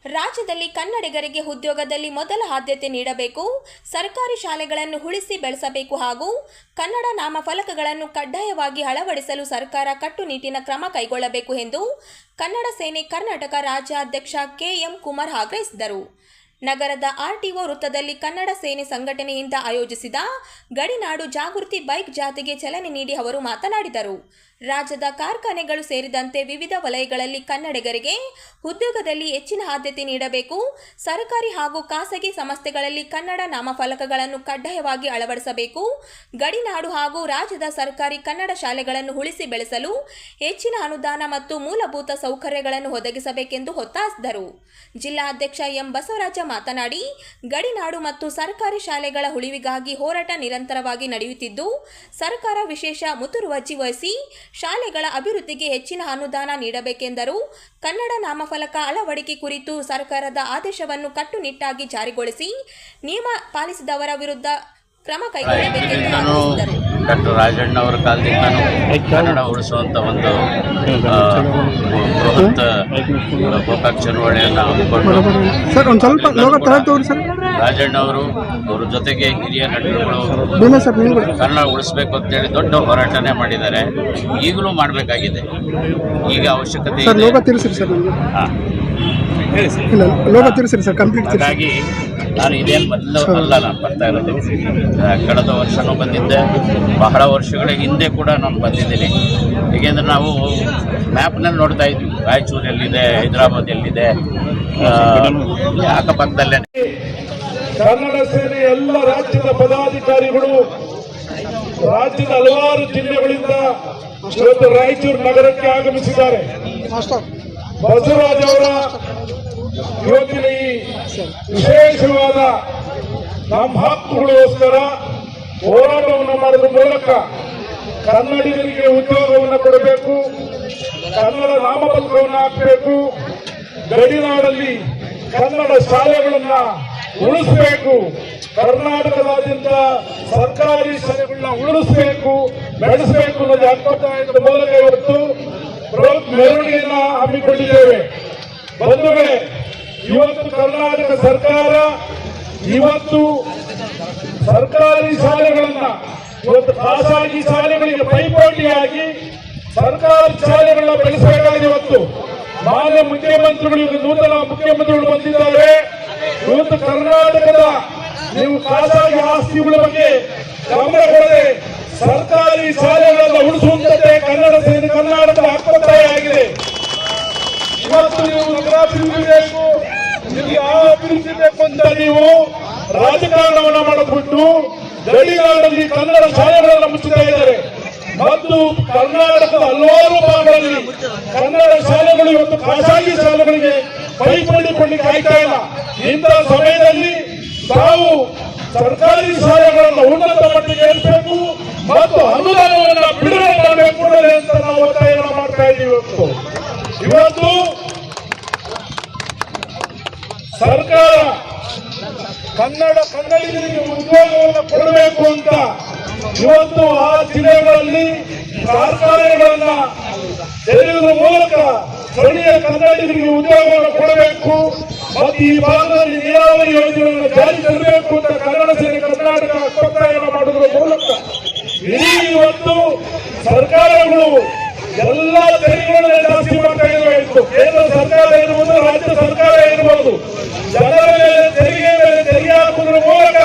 ರಾಜ್ಯದಲ್ಲಿ ಕನ್ನಡಿಗರಿಗೆ ಉದ್ಯೋಗದಲ್ಲಿ ಮೊದಲ ಆದ್ಯತೆ ನೀಡಬೇಕು, ಸರ್ಕಾರಿ ಶಾಲೆಗಳನ್ನು ಉಳಿಸಿ ಬೆಳೆಸಬೇಕು ಹಾಗೂ ಕನ್ನಡ ನಾಮಫಲಕಗಳನ್ನು ಕಡ್ಡಾಯವಾಗಿ ಅಳವಡಿಸಲು ಸರ್ಕಾರ ಕಟ್ಟುನಿಟ್ಟಿನ ಕ್ರಮ ಕೈಗೊಳ್ಳಬೇಕು ಎಂದು ಕನ್ನಡ ಸೇನೆ ಕರ್ನಾಟಕ ರಾಜ್ಯಾಧ್ಯಕ್ಷ ಕೆ.ಎಂ. ಕುಮಾರ್ ಆಗ್ರಹಿಸಿದರು. ನಗರದ ಆರ್ಟಿಒ ವೃತ್ತದಲ್ಲಿ ಕನ್ನಡ ಸೇನೆ ಸಂಘಟನೆಯಿಂದ ಆಯೋಜಿಸಿದ ಗಡಿನಾಡು ಜಾಗೃತಿ ಬೈಕ್ ಜಾಥಾಗೆ ಚಾಲನೆ ನೀಡಿ ಅವರು ಮಾತನಾಡಿದರು. ರಾಜ್ಯದ ಕಾರ್ಖಾನೆಗಳು ಸೇರಿದಂತೆ ವಿವಿಧ ವಲಯಗಳಲ್ಲಿ ಕನ್ನಡಿಗರಿಗೆ ಉದ್ಯೋಗದಲ್ಲಿ ಹೆಚ್ಚಿನ ಆದ್ಯತೆ ನೀಡಬೇಕು, ಸರ್ಕಾರಿ ಹಾಗೂ ಖಾಸಗಿ ಸಂಸ್ಥೆಗಳಲ್ಲಿ ಕನ್ನಡ ನಾಮಫಲಕಗಳನ್ನು ಕಡ್ಡಾಯವಾಗಿ ಅಳವಡಿಸಬೇಕು, ಗಡಿನಾಡು ಹಾಗೂ ರಾಜ್ಯದ ಸರ್ಕಾರಿ ಕನ್ನಡ ಶಾಲೆಗಳನ್ನು ಉಳಿಸಿ ಬೆಳೆಸಲು ಹೆಚ್ಚಿನ ಅನುದಾನ ಮತ್ತು ಮೂಲಭೂತ ಸೌಕರ್ಯಗಳನ್ನು ಒದಗಿಸಬೇಕೆಂದು ಒತ್ತಾಯಿಸಿದರು. ಜಿಲ್ಲಾಧ್ಯಕ್ಷ ಎಂ. ಬಸವರಾಜ ಮಾತನಾಡಿ, ಗಡಿನಾಡು ಮತ್ತು ಸರ್ಕಾರಿ ಶಾಲೆಗಳ ಉಳಿವಿಗಾಗಿ ಹೋರಾಟ ನಿರಂತರವಾಗಿ ನಡೆಯುತ್ತಿದ್ದು, ಸರ್ಕಾರ ವಿಶೇಷ ಮುತುವರ್ಜಿ ವಹಿಸಿ ಶಾಲೆಗಳ ಅಭಿವೃದ್ಧಿಗೆ ಹೆಚ್ಚಿನ ಅನುದಾನ ನೀಡಬೇಕೆಂದರು. ಕನ್ನಡ ನಾಮಫಲಕ ಅಳವಡಿಕೆ ಕುರಿತು ಸರ್ಕಾರದ ಆದೇಶವನ್ನು ಕಟ್ಟುನಿಟ್ಟಾಗಿ ಜಾರಿಗೊಳಿಸಿ ನಿಯಮ ಪಾಲಿಸಿದವರ ವಿರುದ್ಧ ಕ್ರಮ ಕೈಗೊಳ್ಳಬೇಕೆಂದು ತಿಳಿಸಿದರು. ಡಾಕ್ಟರ್ ರಾಜಣ್ಣ ಅವರ ಕಾಲದಿಂದಲೂ ಕನ್ನಡ ಉಳಿಸುವಂಥ ಒಂದು ಬೃಹತ್ ಗೋಕಾಕ್ ಚಳವಳಿಯನ್ನು ಹಮ್ಮಿಕೊಂಡು ರಾಜಣ್ಣ ಅವರು ಅವರ ಜೊತೆಗೆ ಹಿರಿಯ ನಟರುಗಳು ಕನ್ನಡ ಉಳಿಸಬೇಕು ಅಂತೇಳಿ ದೊಡ್ಡ ಹೋರಾಟನೇ ಮಾಡಿದ್ದಾರೆ. ಈಗಲೂ ಮಾಡಬೇಕಾಗಿದೆ. ಈಗ ಅವಶ್ಯಕತೆ ಹಾಗಾಗಿ ನಾನು ಇದೇನು ಮೊದಲು ಅಲ್ಲ, ನಾನು ಬರ್ತಾ ಇರೋದು ಕಳೆದ ವರ್ಷನೂ ಬಂದಿದ್ದೆ, ಬಹಳ ವರ್ಷಗಳ ಹಿಂದೆ ಕೂಡ ನಾನು ಬಂದಿದ್ದೀನಿ. ಏಕೆಂದರೆ ನಾವು ಮ್ಯಾಪ್ನಲ್ಲಿ ನೋಡ್ತಾ ಇದ್ವಿ ರಾಯಚೂರು ಎಲ್ಲಿದೆ, ಹೈದರಾಬಾದ್ ಎಲ್ಲಿದೆ, ಅಕ್ಕಪಕ್ಕದಲ್ಲೇ. ಕನ್ನಡ ಸೇನೆ ಎಲ್ಲ ರಾಜ್ಯದ ಪದಾಧಿಕಾರಿಗಳು ರಾಜ್ಯದ ಹಲವಾರು ಜಿಲ್ಲೆಗಳಿಂದ ಇವತ್ತು ರಾಯಚೂರು ನಗರಕ್ಕೆ ಆಗಮಿಸಿದ್ದಾರೆ. ಬಸವರಾಜ್ ಅವರ ಇವತ್ತಿನ ಈ ವಿಶೇಷವಾದ ನಮ್ಮ ಹಕ್ಕುಗಳಿಗೋಸ್ಕರ ಹೋರಾಟವನ್ನು ಮಾಡೋದ್ರ ಮೂಲಕ ಕನ್ನಡಿಗರಿಗೆ ಉದ್ಯೋಗವನ್ನು ಕೊಡಬೇಕು, ಕನ್ನಡ ನಾಮಫಲಕವನ್ನು ಹಾಕಬೇಕು, ಗಡಿನಾಡಲ್ಲಿ ಕನ್ನಡ ಶಾಲೆಗಳನ್ನ ಉಳಿಸಬೇಕು, ಕರ್ನಾಟಕದಾದ್ಯಂತ ಸರ್ಕಾರಿ ಶಾಲೆಗಳನ್ನ ಉಳಿಸಬೇಕು, ಬೆಳೆಸಬೇಕು ಅನ್ನೋದು ಅರ್ಥದ ಮೂಲಕ ಇವತ್ತು ಮೆರವಣಿಗೆಯನ್ನ ಹಮ್ಮಿಕೊಂಡಿದ್ದೇವೆ. ಬಂಧುಗಳೇ, ಇವತ್ತು ಕರ್ನಾಟಕ ಸರ್ಕಾರ ಇವತ್ತು ಸರ್ಕಾರಿ ಶಾಲೆಗಳನ್ನ ಇವತ್ತು ಖಾಸಗಿ ಶಾಲೆಗಳಿಗೆ ಪೈಪೋಟಿಯಾಗಿ ಸರ್ಕಾರಿ ಶಾಲೆಗಳನ್ನ ಬೆಳೆಸಬೇಕಾಗಿದೆ. ಇವತ್ತು ಮಾನ್ಯ ಮುಖ್ಯಮಂತ್ರಿಗಳು, ನೂತನ ಮುಖ್ಯಮಂತ್ರಿಗಳು ಬಂದಿದ್ದಾರೆ. ಇವತ್ತು ಕರ್ನಾಟಕದ ನೀವು ಖಾಸಗಿ ಆಸ್ತಿಗಳ ಬಗ್ಗೆ ಗಮನ ಕೊಡದೆ ಸರ್ಕಾರಿ ಶಾಲೆಗಳನ್ನು ಉಳಿಸುವಂತೆ ಕನ್ನಡ ಸೇನೆ ಕರ್ನಾಟಕದ ಹಕ್ಕೊತ್ತಾಯ ಆಗಿದೆ. ಇವತ್ತು ನೀವು ನಗರಾಭಿವೃದ್ಧಿ ಬೇಕು, ನಿಮಗೆ ಆ ಅಭಿವೃದ್ಧಿ ಬೇಕು ಅಂತ ನೀವು ರಾಜಕಾರಣವನ್ನು ಮಾಡಿಬಿಟ್ಟು ಗಡಿನಾಡಲ್ಲಿ ಕನ್ನಡ ಶಾಲೆಗಳನ್ನು ಮುಚ್ಚುತ್ತಾ ಇದ್ದಾರೆ. ಮತ್ತು ಕರ್ನಾಟಕದ ಹಲವಾರು ಭಾಗಗಳಲ್ಲಿ ಕನ್ನಡ ಶಾಲೆಗಳು ಇವತ್ತು ಖಾಸಗಿ ಶಾಲೆಗಳಿಗೆ ಕೈಗೊಳ್ಳಿಕೊಳ್ಳಿಕ್ಕೆ ಆಯ್ತಾ ಇಲ್ಲ. ಇಂತಹ ಸಮಯದಲ್ಲಿ ತಾವು ಸರ್ಕಾರಿ ಶಾಲೆಗಳನ್ನು ಉನ್ನತ ಮಟ್ಟಿಗೆ ಏರಿಸಬೇಕು ಮತ್ತು ಅನುದಾನವನ್ನು ಬಿಡುಗಡೆ ಮಾಡಬೇಕು ಅಂತ ನಾವು ಒತ್ತಾಯವನ್ನು ಮಾಡ್ತಾ ಇದ್ದೀವಿ. ಇವತ್ತು ಸರ್ಕಾರ ಕನ್ನಡಿಗರಿಗೆ ಉದ್ಯೋಗವನ್ನು ಕೊಡಬೇಕು ಅಂತ ಇವತ್ತು ಆ ಜಿಲ್ಲೆಗಳಲ್ಲಿ ಕಾರ್ಖಾನೆಗಳನ್ನ ತೆರೆಯುವುದರ ಮೂಲಕ ಸ್ಥಳೀಯ ಕನ್ನಡಿಗರಿಗೆ ಉದ್ಯೋಗವನ್ನು ಕೊಡಬೇಕು ಮತ್ತು ಈ ಭಾಗದಲ್ಲಿ ನೀರಾವರಿ ಯೋಜನೆಗಳನ್ನು ಜಾರಿ ತರಬೇಕು ಅಂತ ಕನ್ನಡ ಸೇನೆ ಕರ್ನಾಟಕ ಒತ್ತಾಯವನ್ನು ಮಾಡುವುದರ ಮೂಲಕ ಇಡೀ ಇವತ್ತು ಸರ್ಕಾರಗಳು ಎಲ್ಲ ತೆರಿಗೆಗಳನ್ನು ಜಾಸ್ತಿ ಮಾಡ್ತಾ ಇರಬೇಕು. ಕೇಂದ್ರ ಸರ್ಕಾರ ಇರಬಹುದು, ರಾಜ್ಯ ಸರ್ಕಾರ ಇರಬಹುದು, ಜನರ ಮೇಲೆ ತೆರಿಗೆ ಹಾಕುವುದರ ಮೂಲಕ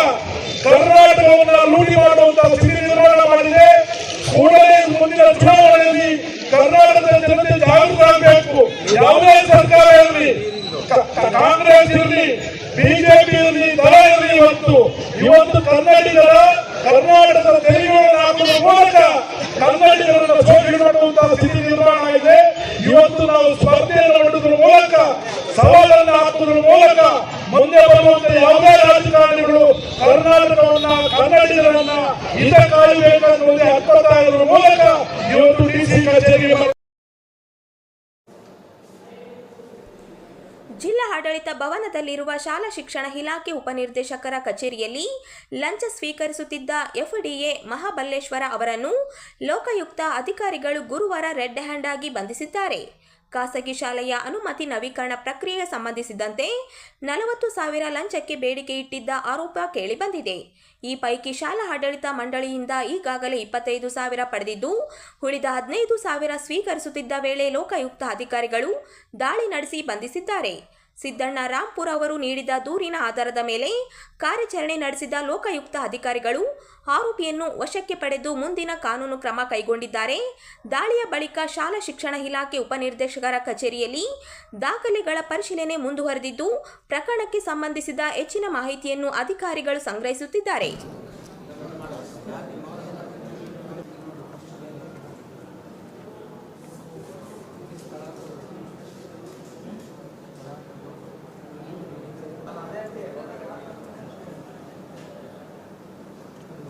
ಕರ್ನಾಟಕವನ್ನು ಲೂಟಿ ಮಾಡುವಂತಹ ಸ್ಥಿತಿ ನಿರ್ಮಾಣ ಮಾಡಿದೆ. ಕೂಡಲೇ ಮುಂದಿನ ಚುನಾವಣೆಯಲ್ಲಿ ಕರ್ನಾಟಕದ ಜನತೆ ಜಾಗೃತರಾಗಬೇಕು. ಯಾವುದೇ ಸರ್ಕಾರ ಇರಲಿ, ಕಾಂಗ್ರೆಸ್ ಇರಲಿ, ಬಿಜೆಪಿ ಇರಲಿ, ದಳ ಇರಲಿ, ಇವತ್ತು ಕನ್ನಡಿಗರ ಕರ್ನಾಟಕದ ತೆರಿಗೆಗಳನ್ನು ಹಾಕುವುದರ ಮೂಲಕ ಕನ್ನಡಿಗರನ್ನು ಶೋಷಣೆ ಮಾಡುವಂತಹ ಸ್ಥಿತಿ ನಿರ್ಮಾಣ ಆಗಿದೆ. ಇವತ್ತು ನಾವು ಸ್ಪರ್ಧೆಯನ್ನು ಮಾಡುವುದರ ಮೂಲಕ, ಸವಾಲನ್ನು ಹಾಕುವುದರ ಮೂಲಕ ಮುಂದೆ ಬರುವಂತೆ ಯಾವುದೇ ರಾಜಕಾರಣಿಗಳು ಕರ್ನಾಟಕವನ್ನ ಕನ್ನಡಿಗರನ್ನ ಹಿತ ಕಾಯಬೇಕೆನ್ನುವುದೇ ಹಕ್ಕೊತ್ತಾಯದ ಮೂಲಕ ಇವತ್ತು ಡಿಸಿ ಕಚೇರಿಗೆ ಜಿಲ್ಲಾ ಆಡಳಿತ ಭವನದಲ್ಲಿರುವ ಶಾಲಾ ಶಿಕ್ಷಣ ಇಲಾಖೆ ಉಪನಿರ್ದೇಶಕರ ಕಚೇರಿಯಲ್ಲಿ ಲಂಚ ಸ್ವೀಕರಿಸುತ್ತಿದ್ದ ಎಫ್ಡಿಎ ಮಹಾಬಲೇಶ್ವರ ಅವರನ್ನು ಲೋಕಾಯುಕ್ತ ಅಧಿಕಾರಿಗಳು ಗುರುವಾರ ರೆಡ್ ಹ್ಯಾಂಡ್ ಆಗಿ ಬಂಧಿಸಿದ್ದಾರೆ. ಖಾಸಗಿ ಶಾಲೆಯ ಅನುಮತಿ ನವೀಕರಣ ಪ್ರಕ್ರಿಯೆಗೆ ಸಂಬಂಧಿಸಿದಂತೆ 40,000 ಲಂಚಕ್ಕೆ ಬೇಡಿಕೆ ಇಟ್ಟಿದ್ದ ಆರೋಪ ಕೇಳಿಬಂದಿದೆ. ಈ ಪೈಕಿ ಶಾಲಾ ಆಡಳಿತ ಮಂಡಳಿಯಿಂದ ಈಗಾಗಲೇ 25,000 ಪಡೆದಿದ್ದು, ಉಳಿದ 15,000 ಸ್ವೀಕರಿಸುತ್ತಿದ್ದ ವೇಳೆ ಲೋಕಾಯುಕ್ತ ಅಧಿಕಾರಿಗಳು ದಾಳಿ ನಡೆಸಿ ಬಂಧಿಸಿದ್ದಾರೆ. ಸಿದ್ದಣ್ಣ ರಾಂಪುರ ಅವರು ನೀಡಿದ ದೂರಿನ ಆಧಾರದ ಮೇಲೆ ಕಾರ್ಯಾಚರಣೆ ನಡೆಸಿದ ಲೋಕಾಯುಕ್ತ ಅಧಿಕಾರಿಗಳು ಆರೋಪಿಯನ್ನು ವಶಕ್ಕೆ ಪಡೆದು ಮುಂದಿನ ಕಾನೂನು ಕ್ರಮ ಕೈಗೊಂಡಿದ್ದಾರೆ. ದಾಳಿಯ ಬಳಿಕ ಶಾಲಾ ಶಿಕ್ಷಣ ಇಲಾಖೆ ಉಪನಿರ್ದೇಶಕರ ಕಚೇರಿಯಲ್ಲಿ ದಾಖಲೆಗಳ ಪರಿಶೀಲನೆ ಮುಂದುವರೆದಿದ್ದು, ಪ್ರಕರಣಕ್ಕೆ ಸಂಬಂಧಿಸಿದ ಹೆಚ್ಚಿನ ಮಾಹಿತಿಯನ್ನು ಅಧಿಕಾರಿಗಳು ಸಂಗ್ರಹಿಸುತ್ತಿದ್ದಾರೆ.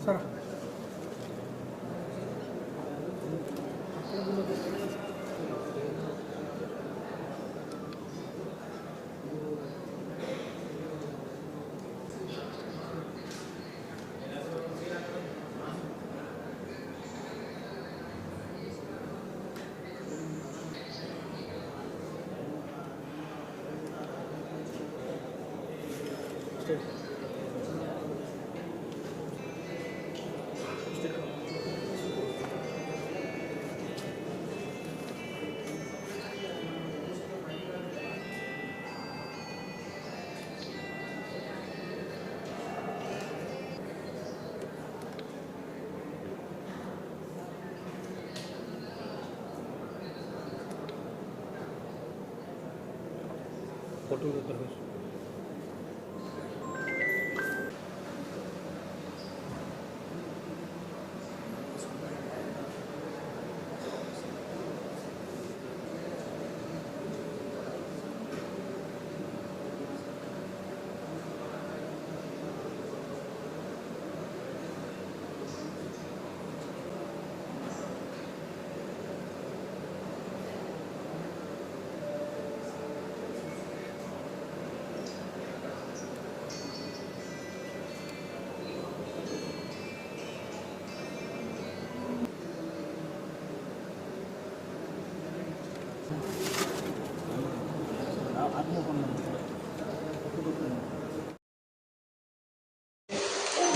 ಸರ್ फोटो प्रवेश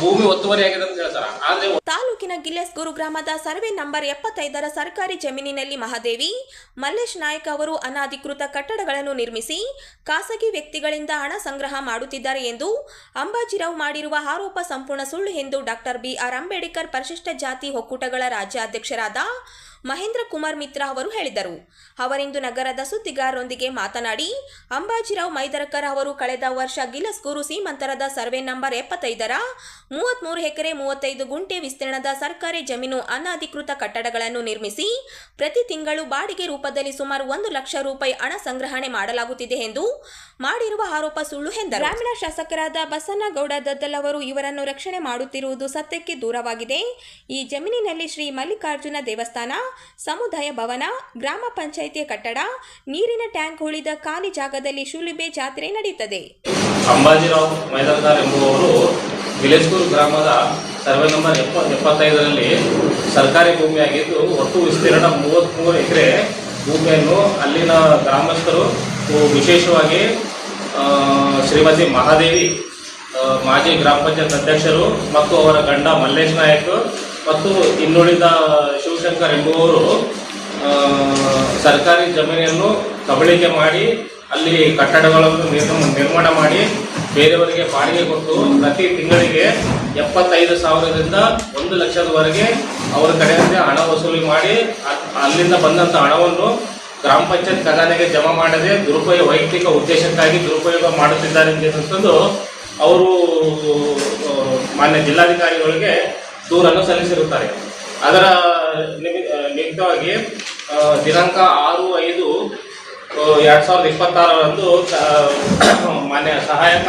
ಭೂಮಿ ಒತ್ತುವರಿಯಾಗಿದೆ ಅಂತ ಹೇಳ್ತಾರೆ. ಆದ್ರೆ ತಾಲೂಕಿನ ಗಿಲ್ಲೆಸ್ಗೂರು ಗ್ರಾಮದ ಸರ್ವೆ ನಂಬರ್ 75ರ ಸರ್ಕಾರಿ ಜಮೀನಿನಲ್ಲಿ ಮಹಾದೇವಿ ಮಲ್ಲೇಶ್ ನಾಯಕ್ ಅವರು ಅನಧಿಕೃತ ಕಟ್ಟಡಗಳನ್ನು ನಿರ್ಮಿಸಿ ಖಾಸಗಿ ವ್ಯಕ್ತಿಗಳಿಂದ ಹಣ ಸಂಗ್ರಹ ಮಾಡುತ್ತಿದ್ದಾರೆ ಎಂದು ಅಂಬಾಜಿರಾವ್ ಮಾಡಿರುವ ಆರೋಪ ಸಂಪೂರ್ಣ ಸುಳ್ಳು ಎಂದು ಡಾಕ್ಟರ್ BR ಅಂಬೇಡ್ಕರ್ ಪರಿಶಿಷ್ಟ ಜಾತಿ ಒಕ್ಕೂಟಗಳ ರಾಜ್ಯಾಧ್ಯಕ್ಷರಾದ ಮಹೇಂದ್ರ ಕುಮಾರ್ ಮಿತ್ರ ಅವರು ಹೇಳಿದರು. ಅವರಿಂದು ನಗರದ ಸುದ್ದಿಗಾರರೊಂದಿಗೆ ಮಾತನಾಡಿ, ಅಂಬಾಜಿರಾವ್ ಮೈದರಕರ್ ಅವರು ಕಳೆದ ವರ್ಷ ಗಿಲಸ್ಗೂರು ಸೀಮಂತರದ ಸರ್ವೆ ನಂಬರ್ 75ರ 33 ಎಕರೆ 35 ಗುಂಟೆ ವಿಸ್ತೀರ್ಣದ ಸರ್ಕಾರಿ ಜಮೀನು ಅನಧಿಕೃತ ಕಟ್ಟಡಗಳನ್ನು ನಿರ್ಮಿಸಿ ಪ್ರತಿ ತಿಂಗಳು ಬಾಡಿಗೆ ರೂಪದಲ್ಲಿ ಸುಮಾರು 1 ಲಕ್ಷ ರೂಪಾಯಿ ಹಣ ಸಂಗ್ರಹಣೆ ಮಾಡಲಾಗುತ್ತಿದೆ ಎಂದು ಮಾಡಿರುವ ಆರೋಪ ಸುಳ್ಳು ಎಂದರು. ಗ್ರಾಮೀಣ ಶಾಸಕರಾದ ಬಸನಗೌಡ ದದ್ದಲ್ ಅವರು ಇವರನ್ನು ರಕ್ಷಣೆ ಮಾಡುತ್ತಿರುವುದು ಸತ್ಯಕ್ಕೆ ದೂರವಾಗಿದೆ. ಈ ಜಮೀನಿನಲ್ಲಿ ಶ್ರೀ ಮಲ್ಲಿಕಾರ್ಜುನ ದೇವಸ್ಥಾನ, ಸಮುದಾಯ ಭವನ, ಗ್ರಾಮ ಪಂಚಾಯಿತಿಯ ಕಟ್ಟಡ, ನೀರಿನ ಟ್ಯಾಂಕ್ ಉಳಿದ ಖಾಲಿ ಜಾಗದಲ್ಲಿ ಶುಲಿಬೆ ಜಾತ್ರೆ ನಡೆಯುತ್ತದೆ. ಅಂಬಾಜಿರಾವ್ ಮೈದರ್ಕರ್ ಎಂಬುವವರು ಗಿಲೇಸ್ಗೂರು ಗ್ರಾಮದ ಸರ್ವೆ ನಂಬರ್ 75ರಲ್ಲಿ ಸರ್ಕಾರಿ ಭೂಮಿಯಾಗಿದ್ದು ಒಟ್ಟು ವಿಸ್ತೀರ್ಣ 33 ಎಕರೆ ಭೂಮಿಯನ್ನು ಅಲ್ಲಿನ ಗ್ರಾಮಸ್ಥರು ವಿಶೇಷವಾಗಿ ಶ್ರೀಮತಿ ಮಹಾದೇವಿ ಮಾಜಿ ಗ್ರಾಮ ಪಂಚಾಯತ್ ಅಧ್ಯಕ್ಷರು ಮತ್ತು ಅವರ ಗಂಡ ಮಲ್ಲೇಶ್ ನಾಯಕ್ ಮತ್ತು ಇನ್ನುಳಿದ ಶಿವಶಂಕರ್ ಎಂಬುವವರು ಸರ್ಕಾರಿ ಜಮೀನನ್ನು ಕಬಳಿಕೆ ಮಾಡಿ ಅಲ್ಲಿ ಕಟ್ಟಡಗಳನ್ನು ನಿರ್ಮಾಣ ಮಾಡಿ ಬೇರೆಯವರಿಗೆ ಬಾಡಿಗೆ ಕೊಟ್ಟು ಪ್ರತಿ ತಿಂಗಳಿಗೆ 75,000ದಿಂದ 1 ಲಕ್ಷದವರೆಗೆ ಅವರ ಕಡೆಯಿಂದ ಹಣ ವಸೂಲಿ ಮಾಡಿ ಅಲ್ಲಿಂದ ಬಂದಂಥ ಹಣವನ್ನು ಗ್ರಾಮ ಪಂಚಾಯತ್ ಖಜಾನೆಗೆ ಜಮಾ ಮಾಡದೆ ವೈಯಕ್ತಿಕ ಉದ್ದೇಶಕ್ಕಾಗಿ ದುರುಪಯೋಗ ಮಾಡುತ್ತಿದ್ದಾರೆ ಅಂತಂದು ಅವರು ಮಾನ್ಯ ಜಿಲ್ಲಾಧಿಕಾರಿಗಳಿಗೆ ದೂರನ್ನು ಸಲ್ಲಿಸಿರುತ್ತಾರೆ. ಅದರ ನಿಮಿತ್ತವಾಗಿ ದಿನಾಂಕ 6/5/2026ರಂದು ಮಾನ್ಯ ಸಹಾಯಕ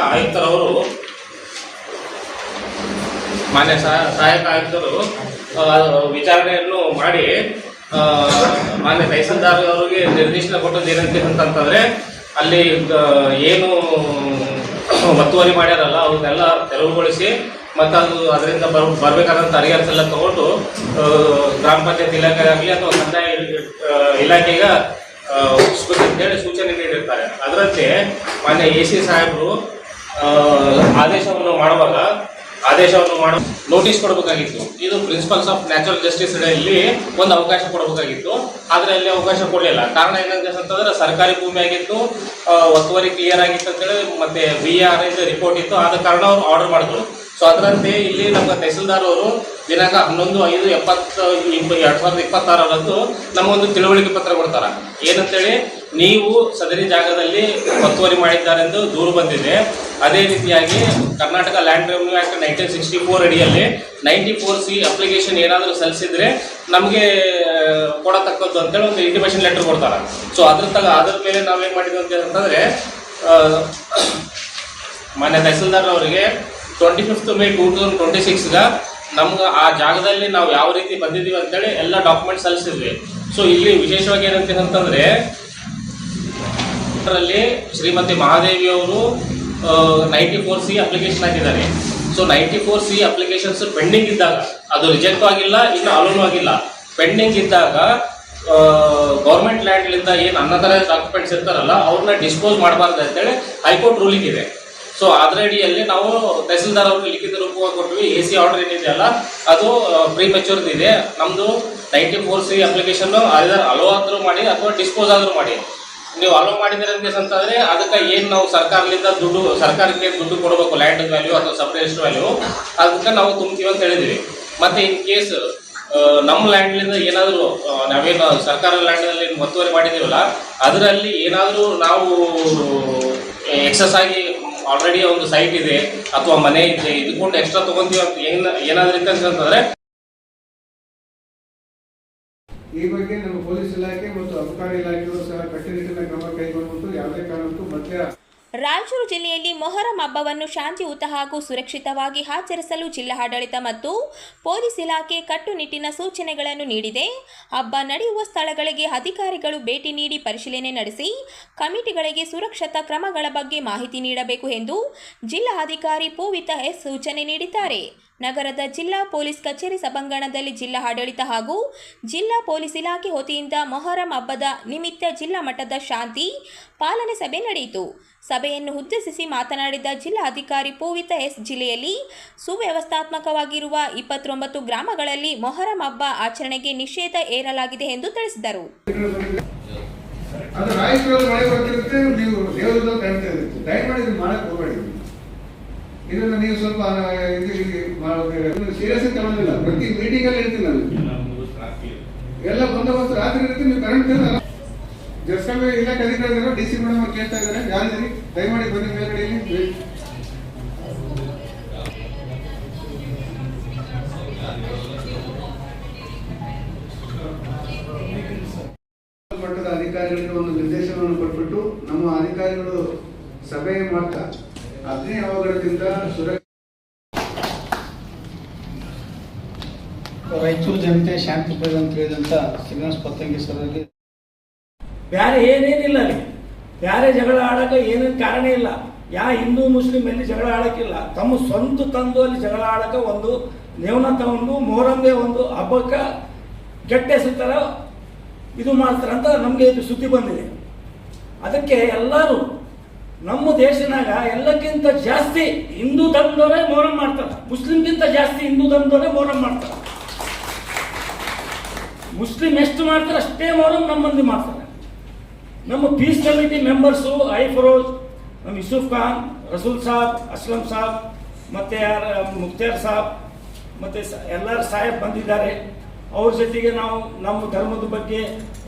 ಆಯುಕ್ತರು ವಿಚಾರಣೆಯನ್ನು ಮಾಡಿ ಮಾನ್ಯ ತಹಸೀಲ್ದಾರ್ ಅವರಿಗೆ ನಿರ್ದೇಶನ ಕೊಟ್ಟದ್ದು ಏನಂತ ಅಂತಂದ್ರೆ ಅಲ್ಲಿ ಏನು ಒತ್ತುವರಿ ಮಾಡ್ಯಾರಲ್ಲ ಅವನ್ನೆಲ್ಲ ತೆರವುಗೊಳಿಸಿ ಮತ್ತು ಅದರಿಂದ ಬರಬೇಕಾದಂಥ ಅರಿಯರ್ಸ್ ಎಲ್ಲ ತಗೊಂಡು ಗ್ರಾಮ ಪಂಚಾಯತ್ ಇಲಾಖೆ ಆಗಲಿ ಅಥವಾ ಕಂದಾಯ ಇಲಾಖೆಗೆ ಅಂತೇಳಿ ಸೂಚನೆ ನೀಡಿರ್ತಾರೆ. ಅದರಂತೆ ಮಾನ್ಯ AC ಸಾಹೇಬರು ಆದೇಶವನ್ನು ಮಾಡುವಾಗ ನೋಟಿಸ್ ಕೊಡಬೇಕಾಗಿತ್ತು. ಇದು ಪ್ರಿನ್ಸಿಪಲ್ಸ್ ಆಫ್ ನ್ಯಾಚುರಲ್ ಜಸ್ಟಿಸ್ ಅಲ್ಲಿ ಒಂದು ಅವಕಾಶ ಕೊಡಬೇಕಾಗಿತ್ತು, ಆದರೆ ಅಲ್ಲಿ ಅವಕಾಶ ಕೊಡಲಿಲ್ಲ. ಕಾರಣ ಏನಂತಂದ್ರೆ ಸರ್ಕಾರಿ ಭೂಮಿ ಆಗಿತ್ತು, ಒತ್ತುವರಿ ಕ್ಲಿಯರ್ ಆಗಿತ್ತು ಅಂತೇಳಿ ಮತ್ತೆ VR ರಿಪೋರ್ಟ್ ಇತ್ತು. ಆದ ಕಾರಣ ಅವ್ರು ಆರ್ಡರ್ ಮಾಡಿದ್ರು. ಸೊ ಅದರಂತೆ ಇಲ್ಲಿ ನಮ್ಮ ತಹಸೀಲ್ದಾರ್ ಅವರು ದಿನಾಂಕ 11/5/2026 ನಮಗೊಂದು ತಿಳುವಳಿಕೆ ಪತ್ರ ಕೊಡ್ತಾರೆ. ಏನಂತೇಳಿ, ನೀವು ಸದರಿ ಜಾಗದಲ್ಲಿ ಒತ್ತುವರಿ ಮಾಡಿದ್ದಾರೆಂದು ದೂರು ಬಂದಿದೆ. ಅದೇ ರೀತಿಯಾಗಿ ಕರ್ನಾಟಕ ಲ್ಯಾಂಡ್ ರೆವಿನ್ಯೂ ಆಕ್ಟ್ 1964 ಅಡಿಯಲ್ಲಿ 94C ಅಪ್ಲಿಕೇಶನ್ ಏನಾದರೂ ಸಲ್ಲಿಸಿದ್ರೆ ನಮಗೆ ಕೊಡತಕ್ಕದ್ದು ಅಂತೇಳಿ ಒಂದು ಇಂಟಿಮೇಷನ್ ಲೆಟರ್ ಕೊಡ್ತಾರೆ. ಸೊ ಅದ್ರ ಮೇಲೆ ನಾವೇನು ಮಾಡಿದ್ವಿ ಅಂತಂದರೆ, ಮಾನ್ಯ ತಹಸೀಲ್ದಾರ್ ಅವರಿಗೆ 25 ಮೇ 2026 ನಮ್ಗೆ ಆ ಜಾಗದಲ್ಲಿ ನಾವು ಯಾವ ರೀತಿ ಬಂದಿದ್ದೀವಿ ಅಂತೇಳಿ ಎಲ್ಲ ಡಾಕ್ಯುಮೆಂಟ್ಸ್ ಸಲ್ಲಿಸಿದ್ವಿ. ಸೊ ಇಲ್ಲಿ ವಿಶೇಷವಾಗಿ ಏನಂತಂದರೆ, ಅದರಲ್ಲಿ ಶ್ರೀಮತಿ ಮಹಾದೇವಿ ಅವರು 94C ಅಪ್ಲಿಕೇಶನ್ ಹಾಕಿದ್ದಾರೆ. ಸೊ 94C ಅಪ್ಲಿಕೇಶನ್ಸ್ ಪೆಂಡಿಂಗ್ ಇದ್ದಾಗ, ಅದು ರಿಜೆಕ್ಟ್ ಆಗಿಲ್ಲ, ಇನ್ನು ಅಲೋನು ಆಗಿಲ್ಲ, ಪೆಂಡಿಂಗ್ ಇದ್ದಾಗ ಗೌರ್ಮೆಂಟ್ ಲ್ಯಾಂಡ್ಲಿಂದ ಏನು ಅನ್ನೋದರ ಡಾಕ್ಯುಮೆಂಟ್ಸ್ ಇರ್ತಾರಲ್ಲ ಅವ್ರನ್ನ ಡಿಸ್ಪೋಸ್ ಮಾಡಬಾರ್ದು ಅಂತೇಳಿ ಹೈಕೋರ್ಟ್ ರೂಲಿಂಗ್ ಇದೆ. ಸೊ ಅದರ ಅಡಿಯಲ್ಲಿ ನಾವು ತಹಸೀಲ್ದಾರ್ ಅವ್ರಿಗೆ ಲಿಖಿತ ರೂಪವಾಗಿ ಕೊಟ್ವಿ. AC ಆರ್ಡರ್ ಏನಿದೆಯಲ್ಲ ಅದು ಪ್ರೀಮೆಚ್ಯೂರ್ಡ್ ಇದೆ. ನಮ್ಮದು 94C ಅಪ್ಲಿಕೇಶನ್ ಅದರ ಅಲೋ ಆದರೂ ಮಾಡಿ ಅಥವಾ ಡಿಸ್ಪೋಸ್ ಆದರೂ ಮಾಡಿ. ನೀವು ಅಲೋ ಮಾಡಿದ್ರೆ ಅಂತಂದರೆ ಅದಕ್ಕೆ ಏನು ನಾವು ಸರ್ಕಾರಕ್ಕೆ ದುಡ್ಡು ಕೊಡಬೇಕು, ಲ್ಯಾಂಡ್ ವ್ಯಾಲ್ಯೂ ಅಥವಾ ಸಬ್ರೇಸ್ಟ್ ವ್ಯಾಲ್ಯೂ, ಅದಕ್ಕೆ ನಾವು ತುಂಬ್ತೀವಿ ಅಂತ ಹೇಳಿದ್ವಿ. ಮತ್ತು ಇನ್ ಕೇಸ್ ನಮ್ಮ ಲ್ಯಾಂಡ್ಲಿಂದ ಏನಾದರೂ ನಾವೇನು ಸರ್ಕಾರ ಲ್ಯಾಂಡ್ನಲ್ಲಿ ಒತ್ತುವರಿ ಮಾಡಿದ್ದೀವಲ್ಲ ಅದರಲ್ಲಿ ಏನಾದರೂ ನಾವು ಎಕ್ಸಸ್ ಆಗಿ ಆಲ್ರೆಡಿ ಒಂದು ಸೈಟ್ ಇದೆ ಅಥವಾ ಮನೆ ಇದೆ ಇದಕ್ಕೊಂಡು ಎಕ್ಸ್ಟ್ರಾ ತೊಗೊಂತೀವಿ ಅಂತ ಏನಾದರೂ ಇತ್ತು ಅಂತಂದರೆ, ಈ ಬಗ್ಗೆ ನಮ್ಮ ಪೊಲೀಸ್ ಇಲಾಖೆ ಮತ್ತು ಅಬಕಾರಿ ಇಲಾಖೆಯವರು ಸಹ ಕಟ್ಟುನಿಟ್ಟಿನ ಕ್ರಮ ಕೈಗೊಂಡು ಯಾವುದೇ ಕಾರಣಕ್ಕೂ ಮಧ್ಯ ರಾಯಚೂರು ಜಿಲ್ಲೆಯಲ್ಲಿ ಮೊಹರಂ ಹಬ್ಬವನ್ನು ಶಾಂತಿಯುತ ಹಾಗೂ ಸುರಕ್ಷಿತವಾಗಿ ಆಚರಿಸಲು ಜಿಲ್ಲಾಡಳಿತ ಮತ್ತು ಪೊಲೀಸ್ ಇಲಾಖೆ ಕಟ್ಟುನಿಟ್ಟಿನ ಸೂಚನೆಗಳನ್ನು ನೀಡಿದೆ. ಹಬ್ಬ ನಡೆಯುವ ಸ್ಥಳಗಳಿಗೆ ಅಧಿಕಾರಿಗಳು ಭೇಟಿ ನೀಡಿ ಪರಿಶೀಲನೆ ನಡೆಸಿ ಕಮಿಟಿಗಳಿಗೆ ಸುರಕ್ಷತಾ ಕ್ರಮಗಳ ಬಗ್ಗೆ ಮಾಹಿತಿ ನೀಡಬೇಕು ಎಂದು ಜಿಲ್ಲಾಧಿಕಾರಿ ಪೂವಿತ ಎಸ್ ಸೂಚನೆ ನೀಡಿದ್ದಾರೆ. ನಗರದ ಜಿಲ್ಲಾ ಪೊಲೀಸ್ ಕಚೇರಿ ಸಭಾಂಗಣದಲ್ಲಿ ಜಿಲ್ಲಾ ಆಡಳಿತ ಹಾಗೂ ಜಿಲ್ಲಾ ಪೊಲೀಸ್ ಇಲಾಖೆ ವತಿಯಿಂದ ಮೊಹರಂ ಹಬ್ಬದ ನಿಮಿತ್ತ ಜಿಲ್ಲಾ ಮಟ್ಟದ ಶಾಂತಿ ಪಾಲನೆ ಸಭೆ ನಡೆಯಿತು. ಸಭೆಯನ್ನು ಉದ್ದೇಶಿಸಿ ಮಾತನಾಡಿದ ಜಿಲ್ಲಾಧಿಕಾರಿ ಪೂವಿತ ಎಸ್, ಜಿಲ್ಲೆಯಲ್ಲಿ ಸುವ್ಯವಸ್ಥಾತ್ಮಕವಾಗಿರುವ 29 ಗ್ರಾಮಗಳಲ್ಲಿ ಮೊಹರಂ ಹಬ್ಬ ಆಚರಣೆಗೆ ನಿಷೇಧ ಹೇರಲಾಗಿದೆ ಎಂದು ತಿಳಿಸಿದರು. ಅದು ರಾಯಚೂರಲ್ಲಿ ಮಳೆ ಬರ್ತಿರುತ್ತೆ, ನೀವು ದೇವರದಲ್ಲಿ ಕಾಣ್ತಾ ಇರುತ್ತೆ. ದಯಮಾಡಿ ಇದು ಮಾಡಕ್ಕೆ ಹೋಗಬೇಡಿ. ಇದನ್ನು ನೀವು ಸ್ವಲ್ಪ ಸೀರಿಯಸ್ ತಗೊಳ್ಳೋದಿಲ್ಲ. ಪ್ರತಿ ಮೀಟಿಂಗ್ ಅಲ್ಲಿ ಹೇಳ್ತೀನಿ ನಾನು, ಎಲ್ಲ ಬಂದೋಬಸ್ತ್ ರಾತ್ರಿ ಇರುತ್ತೆ. ನೀವು ಕರೆಂಟ್ ಜಸ್ಕಲ್ ಇಲಾಖೆ ಅಧಿಕಾರಿಗಳು DC ಮೇಡಮ್ ಅವ್ರು ಕೇಳ್ತಾ ಇದ್ದಾರೆ, ಯಾರಿದ್ದೀರಿ ದಯಮಾಡಿ ಬನ್ನಿ ಮೇಲ್ಗಡೆಯಲ್ಲಿ. ಮಟ್ಟದ ಅಧಿಕಾರಿಗಳಿಗೆ ಒಂದು ನಿರ್ದೇಶನವನ್ನು ಕೊಟ್ಬಿಟ್ಟು ನಮ್ಮ ಅಧಿಕಾರಿಗಳು ಸಭೆ ಮಾಡ್ತಾ ಅಗ್ನಿ ಅವಘಡದಿಂದ ರಾಯಚೂರು ಜನತೆ ಶಾಂತಿ ಪ್ರಿಯ ಅಂತ ಹೇಳಿದಂತ ಶ್ರೀನಿವಾಸ ಪತ್ತಂಗಿ ಸರಲ್ಲಿ ಬ್ಯಾರೆ ಏನೇನಿಲ್ಲ ಅಲ್ಲಿ, ಬ್ಯಾರೆ ಜಗಳ ಆಡಕ್ಕೆ ಏನೇನು ಕಾರಣ ಇಲ್ಲ. ಹಿಂದೂ ಮುಸ್ಲಿಂ ಎಲ್ಲಿ ಜಗಳ ಆಡಕ್ಕಿಲ್ಲ. ತಮ್ಮ ಸ್ವಂತ ತಂದು ಅಲ್ಲಿ ಜಗಳ ಆಡಕ್ಕೆ ಒಂದು ನೇವನ ತಗೊಂಡು ಮೊಹರಂಗೆ ಒಂದು ಹಬ್ಬಕ್ಕೆ ಕೆಟ್ಟ ಹೆಸರು ಥರ ಇದು ಮಾಡ್ತಾರಂತ ನಮಗೆ ಇದು ಸುದ್ದಿ ಬಂದಿದೆ. ಅದಕ್ಕೆ ಎಲ್ಲರೂ ನಮ್ಮ ದೇಶನಾಗ ಎಲ್ಲಕ್ಕಿಂತ ಜಾಸ್ತಿ ಹಿಂದೂ ಧರ್ಮದವರೇ ಮೊಹರಂ ಮಾಡ್ತಾರೆ, ಮುಸ್ಲಿಮ್ಗಿಂತ ಜಾಸ್ತಿ ಹಿಂದೂ ಧರ್ಮದವರೇ ಮೊಹರಂ ಮಾಡ್ತಾರೆ. ಮುಸ್ಲಿಂ ಎಷ್ಟು ಮಾಡ್ತಾರೆ ಅಷ್ಟೇ ಮೊಹರಂ ನಮ್ಮ ಮಂದಿ ಮಾಡ್ತಾರೆ. ನಮ್ಮ ಪೀಸ್ ಕಮಿಟಿ ಮೆಂಬರ್ಸು ಫರೋಜ್, ನಮ್ಮ ಯೂಸುಫ್ ಖಾನ್, ರಸೂಲ್ ಸಾಬ್, ಅಸ್ಲಂ ಸಾಬ್, ಮತ್ತು ಮುಖ್ತಾರ್ ಸಾಬ್, ಮತ್ತು ಎಲ್ಲರೂ ಸಾಹೇಬ್ ಬಂದಿದ್ದಾರೆ. ಅವ್ರ ಜೊತೆಗೆ ನಾವು ನಮ್ಮ ಧರ್ಮದ ಬಗ್ಗೆ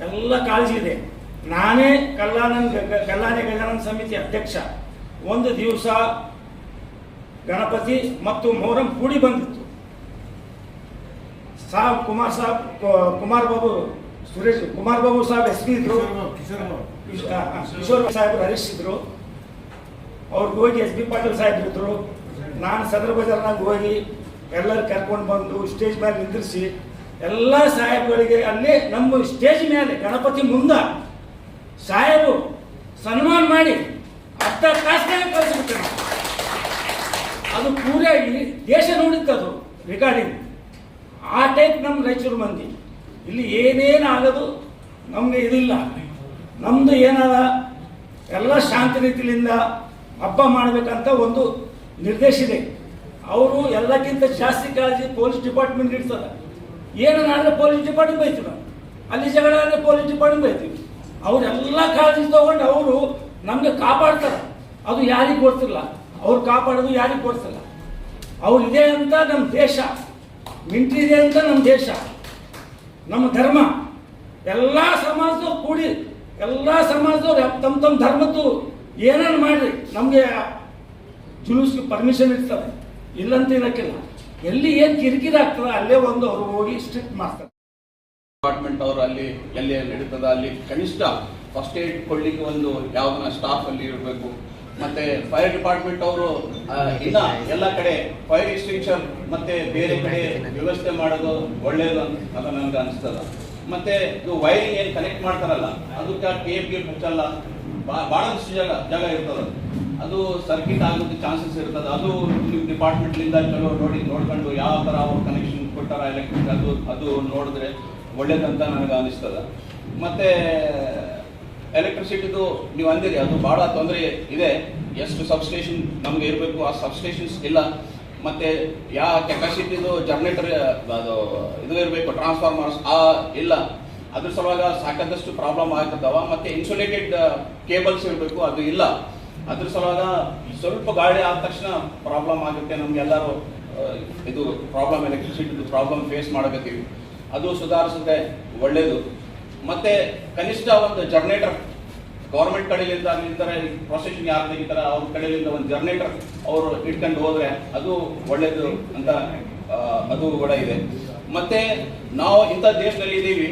ಎಲ್ಲ ಕಾಳಜಿ ಇದೆ. ನಾನೇ ಕಲ್ಯಾಣಿ ಗಜಾನನ ಸಮಿತಿ ಅಧ್ಯಕ್ಷ. ಒಂದು ದಿವಸ ಗಣಪತಿ ಮತ್ತು ಮೊಹರಂ ಕೂಡಿ ಬಂದಿತ್ತು. ಕುಮಾರ್ ಬಾಬು ಸಾಹೇಬ್ SP ಇದ್ರು, ಕಿಶೋರ್ ಸಾಹೇಬರು ಹರೀಶ್ ಇದ್ರು. ಅವ್ರಿಗೆ ಹೋಗಿ SP ಪಾಟೀಲ್ ಸಾಹೇಬ್ರು ಇದ್ರು. ನಾನು ಸದರ್ ಬಜಾರ್ನಾಗ ಹೋಗಿ ಎಲ್ಲರೂ ಕರ್ಕೊಂಡು ಬಂದು ಸ್ಟೇಜ್ ಮೇಲೆ ನಿಂದಿರಿಸಿ ಎಲ್ಲ ಸಾಹೇಬ್ಗಳಿಗೆ ಅಲ್ಲೇ ನಮ್ಮ ಸ್ಟೇಜ್ ಮೇಲೆ ಗಣಪತಿ ಮುಂದೆ ಸಾಹೇಬರು ಸನ್ಮಾನ ಮಾಡಿ ಅರ್ಧ ತಾಸಿನಾಗ ಕಳಿಸ್ಬಿಟ್ಟೆ. ಅದು ಪೂರ ದೇಶ ನೋಡಿತ್ತದು ರಿಗಾರ್ಡಿಂಗ್ ಆ ಟೈಪ್ ನಮ್ಮ ರಾಯಚೂರು ಮಂದಿ. ಇಲ್ಲಿ ಏನೇನು ಆಗೋದು ನಮಗೆ ಇದಿಲ್ಲ. ನಮ್ಮದು ಏನಾದ ಎಲ್ಲ ಶಾಂತಿ ರೀತಿಯಿಂದ ಹಬ್ಬ ಮಾಡಬೇಕಂತ ಒಂದು ನಿರ್ದೇಶ ಇದೆ. ಅವರು ಎಲ್ಲಕ್ಕಿಂತ ಜಾಸ್ತಿ ಕಾಳಜಿ ಪೊಲೀಸ್ ಡಿಪಾರ್ಟ್ಮೆಂಟ್ ಇರ್ತದೆ. ಏನಾದ್ರೆ ಪೊಲೀಸ್ ಡಿಪಾರ್ಟ್ಮೆಂಟ್ ಬೈತೀವಿ ನಾವು, ಅಲ್ಲಿ ಜಗಳ ಆದರೆ ಪೊಲೀಸ್ ಡಿಪಾರ್ಟ್ಮೆಂಟ್ ಬೈತೀವಿ. ಅವರೆಲ್ಲ ಕಾಳಜಿ ತಗೊಂಡು ಅವರು ನಮಗೆ ಕಾಪಾಡ್ತಾರೆ. ಅದು ಯಾರಿಗೆ ಗೊತ್ತಿಲ್ಲ, ಅವ್ರು ಕಾಪಾಡೋದು ಯಾರಿಗೆ ಗೊತ್ತಿಲ್ಲ. ಅವ್ರು ಇದೆ ಅಂತ ನಮ್ಮ ದೇಶ, ಮಿಂಟ್ರಿ ಇದೆ ಅಂತ ನಮ್ಮ ದೇಶ, ನಮ್ಮ ಧರ್ಮ. ಎಲ್ಲ ಸಮಾಜದವ್ರು ಕೂಡಿ ಎಲ್ಲ ಸಮಾಜದವ್ರು ತಮ್ಮ ತಮ್ಮ ಧರ್ಮದ್ದು ಏನೇನು ಮಾಡಿರಿ ನಮಗೆ ಜುಲೂಸ್ಗೆ ಪರ್ಮಿಷನ್ ಇರ್ತದೆ, ಇಲ್ಲಂತ ಇರೋಕ್ಕಿಲ್ಲ. ಎಲ್ಲಿ ಏನು ಕಿರಿಕಿರಿ ಆಗ್ತದೆ ಅಲ್ಲೇ ಒಂದು ಅವರು ಹೋಗಿ ಸ್ಟ್ರಿಕ್ಟ್ ಮಾಡ್ತಾರೆ. ಡಿಪಾರ್ಟ್ಮೆಂಟ್ ಅವರು ಅಲ್ಲಿ ಎಲ್ಲಿ ನಡೀತದ ಅಲ್ಲಿ ಕನಿಷ್ಠ ಫಸ್ಟ್ ಏಡ್ ಕೊಡ್ಲಿಕ್ಕೆ ಒಂದು ಯಾವ್ದನ್ನ ಸ್ಟಾಫ್ ಅಲ್ಲಿ ಇರಬೇಕು. ಮತ್ತೆ ಫೈರ್ ಡಿಪಾರ್ಟ್ಮೆಂಟ್ ಅವರು ಇನ್ನ ಎಲ್ಲ ಕಡೆ ಫೈರ್ ಎಕ್ಸ್ಟಿಂಕ್ಷನ್ ಮತ್ತೆ ಬೇರೆ ಕಡೆ ವ್ಯವಸ್ಥೆ ಮಾಡೋದು ಒಳ್ಳೇದು ಅಂತ ನನ್ಗೆ ಅನಿಸ್ತದ. ಮತ್ತೆ ಇದು ವೈರಿಂಗ್ ಏನ್ ಕನೆಕ್ಟ್ ಮಾಡ್ತಾರಲ್ಲ ಅದಕ್ಕೆ ಟೇಪ್ ಹಚ್ಚಲ್ಲ, ಬಹಳಷ್ಟು ಜಾಗ ಇರ್ತದ, ಅದು ಸರ್ಕಿಟ್ ಆಗೋದಕ್ಕೆ ಚಾನ್ಸಸ್ ಇರ್ತದೆ. ಅದು ನಿಮ್ಮ ಡಿಪಾರ್ಟ್ಮೆಂಟ್ ಲಿಂದ ಚಲೋ ನೋಡ್ಕೊಂಡು ಯಾವ ತರ ಅವ್ರು ಕನೆಕ್ಷನ್ ಕೊಟ್ಟಾರ ಎಲೆಕ್ಟ್ರಿಕ್ ಅದು ನೋಡಿದ್ರೆ ಒಳ್ಳೇದಂತ ನನಗೆ ಅನಿಸ್ತದ. ಮತ್ತೆ ಎಲೆಕ್ಟ್ರಿಸಿಟಿದು ನೀವು ಅಂದಿರಿ ಅದು ಬಹಳ ತೊಂದರೆ ಇದೆ. ಎಷ್ಟು ಸಬ್ಸ್ಟೇಷನ್ ನಮ್ಗೆ ಇರಬೇಕು ಆ ಸಬ್ಸ್ಟೇಷನ್ಸ್ ಇಲ್ಲ. ಮತ್ತೆ ಯಾವ ಕೆಪಾಸಿಟಿದು ಜನರೇಟರ್ ಅದು ಇದು ಇರಬೇಕು ಟ್ರಾನ್ಸ್ಫಾರ್ಮರ್ಸ್ ಇಲ್ಲ. ಅದ್ರ ಸಲುವಾಗ ಸಾಕಷ್ಟು ಪ್ರಾಬ್ಲಮ್ ಆಗ್ತದವ. ಮತ್ತೆ ಇನ್ಸುಲೇಟೆಡ್ ಕೇಬಲ್ಸ್ ಇರಬೇಕು, ಅದು ಇಲ್ಲ. ಅದ್ರ ಸಲುವಾಗ ಸ್ವಲ್ಪ ಗಾಳಿ ಆದ ತಕ್ಷಣ ಪ್ರಾಬ್ಲಮ್ ಆಗುತ್ತೆ. ನಮ್ಗೆಲ್ಲರೂ ಇದು ಪ್ರಾಬ್ಲಮ್ ಎಲೆಕ್ಟ್ರಿಸಿಟಿದು ಪ್ರಾಬ್ಲಮ್ ಫೇಸ್ ಮಾಡಕತ್ತೀವಿ. ಅದು ಸುಧಾರಿಸಿದ್ರೆ ಒಳ್ಳೇದು. ಮತ್ತೆ ಕನಿಷ್ಠ ಒಂದು ಜನರೇಟರ್ ಗೌರ್ಮೆಂಟ್ ಕಡೆಯಿಂದ ಪ್ರೊಸೆಷನ್ ಯಾರು ತೆಗಿತಾರ ಅವ್ರ ಕಡೆಯಿಂದ ಒಂದು ಜನರೇಟರ್ ಅವರು ಇಟ್ಕೊಂಡು ಹೋದ್ರೆ ಅದು ಒಳ್ಳೇದು ಅಂತ ಅದು ಕೂಡ ಇದೆ. ಮತ್ತೆ ನಾವು ಇಂಥ ದೇಶದಲ್ಲಿ ಇದ್ದೀವಿ,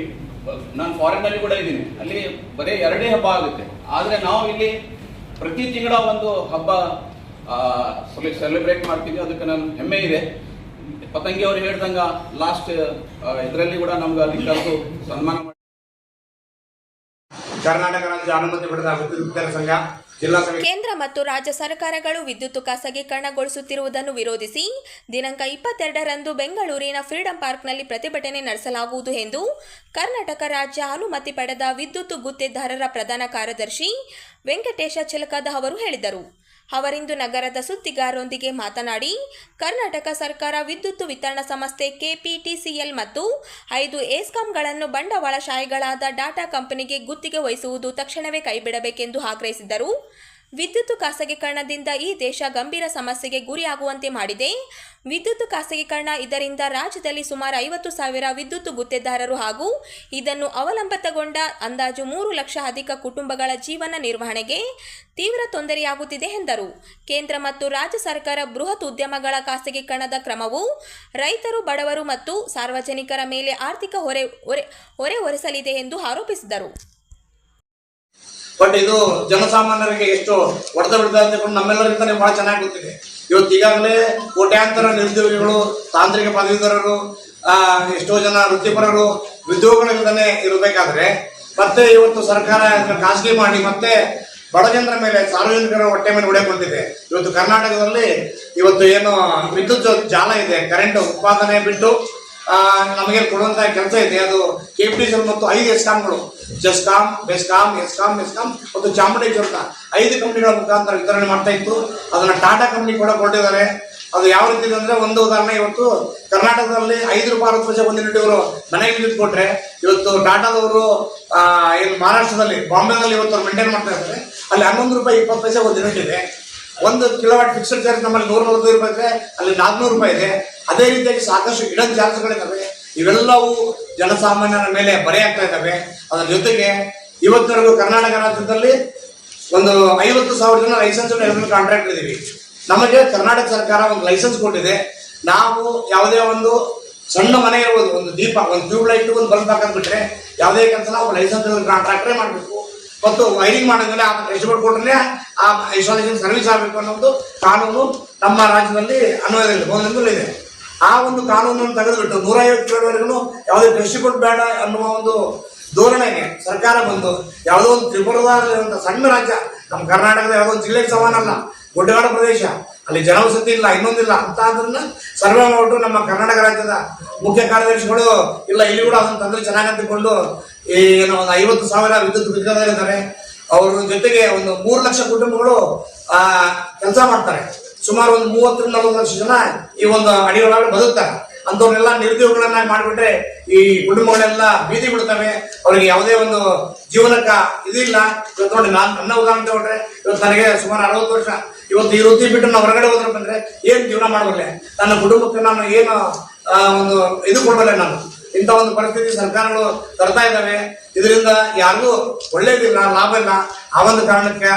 ನಾನು ಫಾರಿನ್ ನಲ್ಲಿ ಕೂಡ ಇದ್ದೀನಿ, ಅಲ್ಲಿ ಬರೀ 2 ಹಬ್ಬ ಆಗುತ್ತೆ. ಆದ್ರೆ ನಾವು ಇಲ್ಲಿ ಪ್ರತಿ ತಿಂಗಳ ಒಂದು ಹಬ್ಬ ಸೆಲೆಬ್ರೇಟ್ ಮಾಡ್ತೀವಿ. ಅದಕ್ಕೆ ನನ್ನ ಹೆಮ್ಮೆ ಇದೆ. ಪತಂಗಿ ಅವರು ಹೇಳ್ದಂಗ ಲಾಸ್ಟ್ ಇದರಲ್ಲಿ ಕೂಡ ನಮ್ಗೆ ಅಲ್ಲಿ ಕರೆದು ಸನ್ಮಾನ ಮಾಡಿ ಕರ್ನಾಟಕ ರಾಜ್ಯ ಅನುಮತಿ ಪಡೆದ ವಿದ್ಯುತ್ ವಿತರಣ ಸಂಘ ಜಿಲ್ಲಾ ಸಮಿತಿ ಕೇಂದ್ರ ಮತ್ತು ರಾಜ್ಯ ಸರ್ಕಾರಗಳು ವಿದ್ಯುತ್ ಖಾಸಗೀಕರಣಗೊಳಿಸುತ್ತಿರುವುದನ್ನು ವಿರೋಧಿಸಿ ದಿನಾಂಕ 22ರಂದು ಬೆಂಗಳೂರಿನ ಫ್ರೀಡಂ ಪಾರ್ಕ್ನಲ್ಲಿ ಪ್ರತಿಭಟನೆ ನಡೆಸಲಾಗುವುದು ಎಂದು ಕರ್ನಾಟಕ ರಾಜ್ಯ ಅನುಮತಿ ಪಡೆದ ವಿದ್ಯುತ್ ಗುತ್ತಿಗೆದಾರರ ಪ್ರಧಾನ ಕಾರ್ಯದರ್ಶಿ ವೆಂಕಟೇಶ ಚಿಲಕದ ಅವರು ಹೇಳಿದರು. ಅವರಿಂದು ನಗರದ ಸುದ್ದಿಗಾರರೊಂದಿಗೆ ಮಾತನಾಡಿ, ಕರ್ನಾಟಕ ಸರ್ಕಾರ ವಿದ್ಯುತ್ ವಿತರಣಾ ಸಂಸ್ಥೆ ಕೆಪಿಟಿಸಿಎಲ್ ಮತ್ತು 5 ಎಸ್ಕಾಂಗಳನ್ನು ಬಂಡವಾಳಶಾಹಿಗಳಾದ ಟಾಟಾ ಕಂಪನಿಗೆ ಗುತ್ತಿಗೆ ವಹಿಸುವುದು ತಕ್ಷಣವೇ ಕೈಬಿಡಬೇಕೆಂದು ಆಗ್ರಹಿಸಿದರು. ವಿದ್ಯುತ್ ಖಾಸಗೀಕರಣದಿಂದ ಈ ದೇಶ ಗಂಭೀರ ಸಮಸ್ಯೆಗೆ ಗುರಿಯಾಗುವಂತೆ ಮಾಡಿದೆ. ವಿದ್ಯುತ್ ಖಾಸಗೀಕರಣ ಇದರಿಂದ ರಾಜ್ಯದಲ್ಲಿ ಸುಮಾರು 50,000 ವಿದ್ಯುತ್ ಗುತ್ತಿಗೆದಾರರು ಹಾಗೂ ಇದನ್ನು ಅವಲಂಬಿತಗೊಂಡ ಅಂದಾಜು 3 ಲಕ್ಷ ಅಧಿಕ ಕುಟುಂಬಗಳ ಜೀವನ ನಿರ್ವಹಣೆಗೆ ತೀವ್ರ ತೊಂದರೆಯಾಗುತ್ತಿದೆ ಎಂದರು. ಕೇಂದ್ರ ಮತ್ತು ರಾಜ್ಯ ಸರ್ಕಾರ ಬೃಹತ್ ಉದ್ಯಮಗಳ ಖಾಸಗೀಕರಣದ ಕ್ರಮವು ರೈತರು, ಬಡವರು ಮತ್ತು ಸಾರ್ವಜನಿಕರ ಮೇಲೆ ಆರ್ಥಿಕ ಹೊರೆ ಹೊರಿಸಲಿದೆ ಎಂದು ಆರೋಪಿಸಿದರು. ಬಟ್ ಇದು ಜನಸಾಮಾನ್ಯರಿಗೆ ಎಷ್ಟು ಹೊಡೆದ ಬಿಡ್ತಾ ಅಂತ ನಮ್ಮೆಲ್ಲರಿಂದಲೇ ಬಹಳ ಚೆನ್ನಾಗಿ ಗೊತ್ತಿದೆ. ಇವತ್ತು ಈಗಾಗಲೇ ಕೋಟ್ಯಾಂತರ ನಿರುದ್ಯೋಗಿಗಳು, ತಾಂತ್ರಿಕ ಪದವೀಧರರು, ಎಷ್ಟೋ ಜನ ವೃತ್ತಿಪರರು ಉದ್ಯೋಗಗಳಿಂದಲೇ ಇರಬೇಕಾದ್ರೆ ಮತ್ತೆ ಇವತ್ತು ಸರ್ಕಾರ ಖಾಸಗಿ ಮಾಡಿ ಮತ್ತೆ ಬಡ ಜನರ ಮೇಲೆ, ಸಾರ್ವಜನಿಕರ ಹೊಟ್ಟೆ ಮೇಲೆ ಹೊಡೆಕೊಂಡಿದೆ. ಇವತ್ತು ಕರ್ನಾಟಕದಲ್ಲಿ ಇವತ್ತು ಏನು ವಿದ್ಯುತ್ ಜಾಲ ಇದೆ, ಕರೆಂಟ್ ಉತ್ಪಾದನೆ ಬಿಟ್ಟು ನಮಗೆ ಕೊಡುವಂತಹ ಕೆಲಸ ಇದೆ. ಅದು ಕೆಪಿಟಿಸಿಎಲ್ ಮತ್ತು 5 ಎಸ್ಕಾಂಗಳು, ಜಸ್ಕಾಂ, ಬೆಸ್ಕಾಂ, ಎಸ್ಕಾಂ ಮತ್ತು ಚಾಮುಂಡೇಶ್ವರ 5 ಕಂಪನಿಗಳ ಮುಖಾಂತರ ವಿತರಣೆ ಮಾಡ್ತಾ ಇತ್ತು. ಅದನ್ನ ಟಾಟಾ ಕಂಪನಿ ಕೂಡ ಕೊಟ್ಟಿದ್ದಾರೆ. ಅದು ಯಾವ ರೀತಿ ಅಂದ್ರೆ, ಒಂದು ಉದಾಹರಣೆ, ಇವತ್ತು ಕರ್ನಾಟಕದಲ್ಲಿ 5 ರೂಪಾಯಿ 60 ಪೈಸೆ ಒಂದು ಯೂನಿಟ್ ಇವರು ಮನೆಗೆ ವಿದ್ಯುತ್ ಕೊಟ್ರೆ, ಇವತ್ತು ಟಾಟಾದವರು ಏನು ಮಹಾರಾಷ್ಟ್ರದಲ್ಲಿ ಬಾಂಬೆನಲ್ಲಿ ಇವತ್ತು ಮೇಂಟೈನ್ ಮಾಡ್ತಾ ಇದ್ದಾರೆ. ಅಲ್ಲಿ 11 ರೂಪಾಯಿ 20 ಪೈಸೆ ಒಂದು ಯೂನಿಟ್ ಇದೆ. 1 ಕಿಲೋವಾಟ್ ಫಿಕ್ಸ್ಡ್ ಚಾರ್ಜ್ ನಮ್ಮಲ್ಲಿ 145 ರೂಪಾಯಿ ಇದೆ, ಅಲ್ಲಿ 400 ರೂಪಾಯಿ ಇದೆ. ಅದೇ ರೀತಿಯಾಗಿ ಸಾಕಷ್ಟು ಹಿಡನ್ ಚಾರ್ಜ್ಗಳಿದ್ದಾವೆ. ಇವೆಲ್ಲವೂ ಜನಸಾಮಾನ್ಯರ ಮೇಲೆ ಬರೆ ಆಗ್ತಾ ಇದ್ದಾವೆ. ಅದರ ಜೊತೆಗೆ ಇವತ್ತರೆಗೂ ಕರ್ನಾಟಕ ರಾಜ್ಯದಲ್ಲಿ ಒಂದು 50,000 ಜನ ಲೈಸೆನ್ಸ್ ಕಾಂಟ್ರಾಕ್ಟ್ ಇದ್ದೀವಿ. ನಮಗೆ ಕರ್ನಾಟಕ ಸರ್ಕಾರ ಒಂದು ಲೈಸೆನ್ಸ್ ಕೊಟ್ಟಿದೆ. ನಾವು ಯಾವುದೇ ಒಂದು ಸಣ್ಣ ಮನೆ ಇರ್ಬೋದು, ಒಂದು ದೀಪ, ಒಂದು ಟ್ಯೂಬ್ ಲೈಟ್, ಒಂದು ಬಲ್ಬ್ ಹಾಕಂದ್ಬಿಟ್ರೆ ಯಾವುದೇ ಕೆಲಸ ನಾವು ಲೈಸೆನ್ಸ್ ಕಾಂಟ್ರಾಕ್ಟರೇ ಮಾಡಬೇಕು. ಮತ್ತು ವೈರಿಂಗ್ ಮಾಡಿದ್ಮೇಲೆ ಎಸ್ಟಿಮೇಟ್ ಕೊಟ್ಟರೆ ಆ ಇನ್ಸ್ಟಾಲೇಷನ್ ಸರ್ವಿಸ್ ಆಗಬೇಕು ಅನ್ನೋದು ಕಾನೂನು ನಮ್ಮ ರಾಜ್ಯದಲ್ಲಿ ಅನ್ವಯದಲ್ಲಿ ಒಂದೊಂದು ಇದೆ. ಆ ಒಂದು ಕಾನೂನನ್ನು ತೆಗೆದುಬಿಟ್ಟು 150 ಕಿಲೋವರೆಗೂ ಯಾವುದೇ ಡಿಸ್ಟ್ರಿಬ್ಯೂಟ್ ಬೇಡ ಅನ್ನುವ ಒಂದು ಧೋರಣೆಗೆ ಸರ್ಕಾರ ಬಂದು ಯಾವುದೋ ಒಂದು ತ್ರಿಪುರದಾದಂಥ ಸಣ್ಣ ರಾಜ್ಯ, ನಮ್ಮ ಕರ್ನಾಟಕದ ಯಾವುದೋ ಒಂದು ಜಿಲ್ಲೆಗೆ ಸಮಾನಲ್ಲ, ಗುಡ್ಡಗಾಡ ಪ್ರದೇಶ, ಅಲ್ಲಿ ಜನವಸತಿ ಇಲ್ಲ, ಇನ್ನೊಂದಿಲ್ಲ ಅಂತ ಅದನ್ನ ಸರ್ವೆ ಮಾಡಿಬಿಟ್ಟು ನಮ್ಮ ಕರ್ನಾಟಕ ರಾಜ್ಯದ ಮುಖ್ಯ ಕಾರ್ಯದರ್ಶಿಗಳು ಇಲ್ಲ ಇಲ್ಲಿ ಕೂಡ ಅದನ್ನು ತಂದ್ರೆ ಚೆನ್ನಾಗಂತಕೊಂಡು ಏನು ಒಂದು 50,000 ವಿದ್ಯುತ್ ಬಿದ್ದಿದ್ದಾರೆ. ಅವ್ರ ಜೊತೆಗೆ ಒಂದು 3 ಲಕ್ಷ ಕುಟುಂಬಗಳು ಕೆಲಸ ಮಾಡ್ತಾರೆ. ಸುಮಾರು ಒಂದು 30-40 ಲಕ್ಷ ಜನ ಈ ಒಂದು ಅಡಿಯೊಳಗೆ ಬದುಕ್ತಾರೆ. ಅಂತವ್ರನ್ನೆಲ್ಲ ನಿರುದ್ಯೋಗಗಳನ್ನ ಮಾಡಿಬಿಟ್ರೆ ಈ ಕುಟುಂಬಗಳೆಲ್ಲ ಬೀದಿ ಬಿಡ್ತವೆ, ಅವ್ರಿಗೆ ಯಾವುದೇ ಒಂದು ಜೀವನಕ್ಕ ಇದಿಲ್ಲ. ಇವತ್ತು ನೋಡಿ, ನಾನು ನನ್ನ ಉದಾಹರಣೆ ತಗೊಂಡ್ರೆ, ಇವತ್ತು ನನಗೆ ಸುಮಾರು 60 ವರ್ಷ. ಇವತ್ತು ಈ ವೃತ್ತಿ ಬಿಟ್ಟು ನಾವು ಹೊರಗಡೆ ಹೋದ್ರೆ ಬಂದ್ರೆ ಏನ್ ಜೀವನ ಮಾಡಬಲ್ಲೆ, ನನ್ನ ಕುಟುಂಬಕ್ಕೆ ನಾನು ಏನು ಒಂದು ಇದು ಕೊಡಬಲ್ಲೆ. ನಾನು ಇಂಥ ಒಂದು ಪರಿಸ್ಥಿತಿ ಸರ್ಕಾರಗಳು ತರ್ತಾ ಇದ್ದಾವೆ. ಇದರಿಂದ ಯಾರಿಗೂ ಒಳ್ಳೇದಿಲ್ಲ, ಲಾಭ ಇಲ್ಲ. ಆ ಒಂದು ಕಾರಣಕ್ಕೆ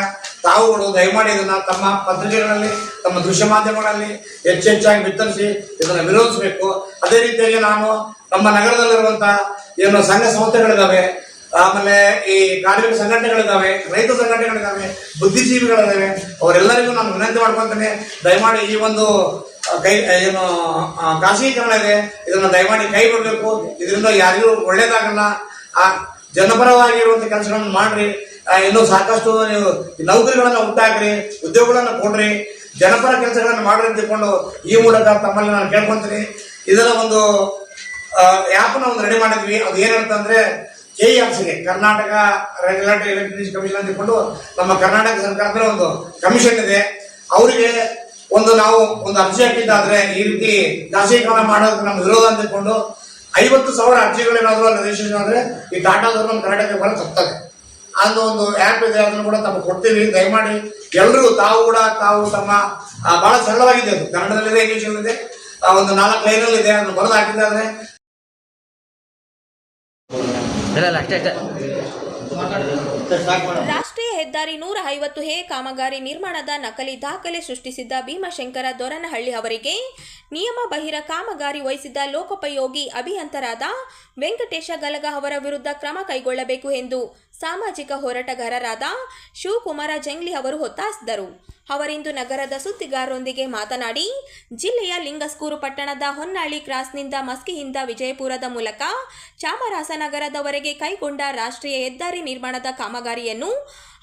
ತಾವುಗಳು ದಯಮಾಡಿ ಇದನ್ನ ತಮ್ಮ ಪತ್ರಿಕೆಗಳಲ್ಲಿ, ತಮ್ಮ ದೃಶ್ಯ ಮಾಧ್ಯಮಗಳಲ್ಲಿ ಹೆಚ್ಚೆಚ್ಚಾಗಿ ಬಿತ್ತರಿಸಿ ಇದನ್ನ ವಿರೋಧಿಸಬೇಕು. ಅದೇ ರೀತಿಯಾಗಿ ನಾನು ನಮ್ಮ ನಗರದಲ್ಲಿರುವಂತಹ ಏನು ಸಂಘ ಸಂಸ್ಥೆಗಳಿದಾವೆ, ಆಮೇಲೆ ಈ ಕಾರ್ಮಿಕ ಸಂಘಟನೆಗಳಿದಾವೆ, ರೈತ ಸಂಘಟನೆಗಳಿದಾವೆ, ಬುದ್ಧಿಜೀವಿಗಳಿದಾವೆ, ಅವರೆಲ್ಲರಿಗೂ ನಾನು ವಿನಂತಿ ಮಾಡ್ಕೊಂತೇನೆ, ದಯಮಾಡಿ ಈ ಒಂದು ಏನು ಖಾಸಗೀಕರಣ ಇದೆ ಇದನ್ನ ದಯಮಾಡಿ ಕೈ ಬಿಡಬೇಕು. ಇದರಿಂದ ಯಾರಿಗೂ ಒಳ್ಳೇದಾಗಲ್ಲ. ಆ ಜನಪರವಾಗಿರುವಂತ ಕೆಲಸಗಳನ್ನ ಮಾಡ್ರಿ. ಇನ್ನೂ ಸಾಕಷ್ಟು ನೀವು ನೌಕರಿಗಳನ್ನ ಉಂಟಾಕ್ರಿ, ಉದ್ಯೋಗಗಳನ್ನ ಕೊಡ್ರಿ, ಜನಪರ ಕೆಲಸಗಳನ್ನ ಮಾಡ್ರಿ ಅಂತ ತಿಳ್ಕೊಂಡು ಈ ಮೂಲಕ ತಮ್ಮಲ್ಲಿ ನಾನು ಕೇಳ್ಕೊಂತೀನಿ. ಇದರ ಒಂದು ಆ್ಯಪ್ನ ಒಂದು ರೆಡಿ ಮಾಡಿದ್ವಿ. ಅದು ಏನಂತಂದ್ರೆ KEMCಗೆ, ಕರ್ನಾಟಕ ರೆಗ್ಯುಲೇಟರಿ ಎಲೆಕ್ಟ್ರಿಸಿಟಿ ಕಮಿಷನ್ ಅಂತ ತಿಳ್ಕೊಂಡು ನಮ್ಮ ಕರ್ನಾಟಕ ಸರ್ಕಾರದ ಒಂದು ಕಮಿಷನ್ ಇದೆ. ಅವರಿಗೆ ನಾವು ಒಂದು ಅರ್ಜಿ ಹಾಕಿದ್ದಾದ್ರೆ ಈ ರೀತಿ ಖಾಸಗೀಕರಣ ಮಾಡೋದಕ್ಕೆ ನಮ್ಮ ವಿರೋಧ ಅಂತ ತಿಳ್ಕೊಂಡು 50,000 ಅರ್ಜಿಗಳೇನಾದ್ರು ಅಲ್ಲಿ ರಿಜಿಸ್ಟ್ರೇಷನ್ ಆದ್ರೆ ಈ ಟಾಟಾದವ್ರು ನಮ್ಮ ಕರ್ನಾಟಕಕ್ಕೆ ಬರೋದು ತಪ್ಪಾಗ ಅನ್ನೋ ಒಂದು ಆ್ಯಪ್ ಇದೆ. ಅದನ್ನು ಕೂಡ ತಮಗೆ ಕೊಡ್ತೀವಿ. ದಯಮಾಡಿ ಎಲ್ಲರೂ ತಾವು ತಮ್ಮ ಬಹಳ ಸರಳವಾಗಿದೆ. ಅದು ಕನ್ನಡದಲ್ಲಿದೆ, ಇಂಗ್ಲಿಷಲ್ಲಿದೆ, ಒಂದು 4 ಲೈನಲ್ಲಿ ಇದೆ. ಅದನ್ನು ಬರೆದು ಹಾಕಿದ್ದಾದ್ರೆ ರಾಷ್ಟ್ರೀಯ ಹೆದ್ದಾರಿ 150 ಕಾಮಗಾರಿ ನಿರ್ಮಾಣದ ನಕಲಿ ದಾಖಲೆ ಸೃಷ್ಟಿಸಿದ್ದ ಭೀಮಶಂಕರ ದೊರನಹಳ್ಳಿ ಅವರಿಗೆ ನಿಯಮ ಬಾಹಿರ ಕಾಮಗಾರಿ ವಹಿಸಿದ್ದ ಲೋಕೋಪಯೋಗಿ ಅಭಿಯಂತರಾದ ವೆಂಕಟೇಶ ಗಲಗ ಅವರ ವಿರುದ್ಧ ಕ್ರಮ ಕೈಗೊಳ್ಳಬೇಕು ಎಂದು ಸಾಮಾಜಿಕ ಹೋರಾಟಗಾರರಾದ ಶಿವಕುಮಾರ ಜಂಗ್ಲಿ ಅವರು ಒತ್ತಾಯಿಸಿದರು. ಅವರಿಂದು ನಗರದ ಸುದ್ದಿಗಾರರೊಂದಿಗೆ ಮಾತನಾಡಿ, ಜಿಲ್ಲೆಯ ಲಿಂಗಸ್ಕೂರು ಪಟ್ಟಣದ ಹೊನ್ನಾಳಿ ಕ್ರಾಸ್ನಿಂದ ಮಸ್ಕಿಯಿಂದ ವಿಜಯಪುರದ ಮೂಲಕ ಚಾಮರಾಜನಗರದವರೆಗೆ ಕೈಗೊಂಡ ರಾಷ್ಟ್ರೀಯ ಹೆದ್ದಾರಿ ನಿರ್ಮಾಣದ ಕಾಮಗಾರಿಯನ್ನು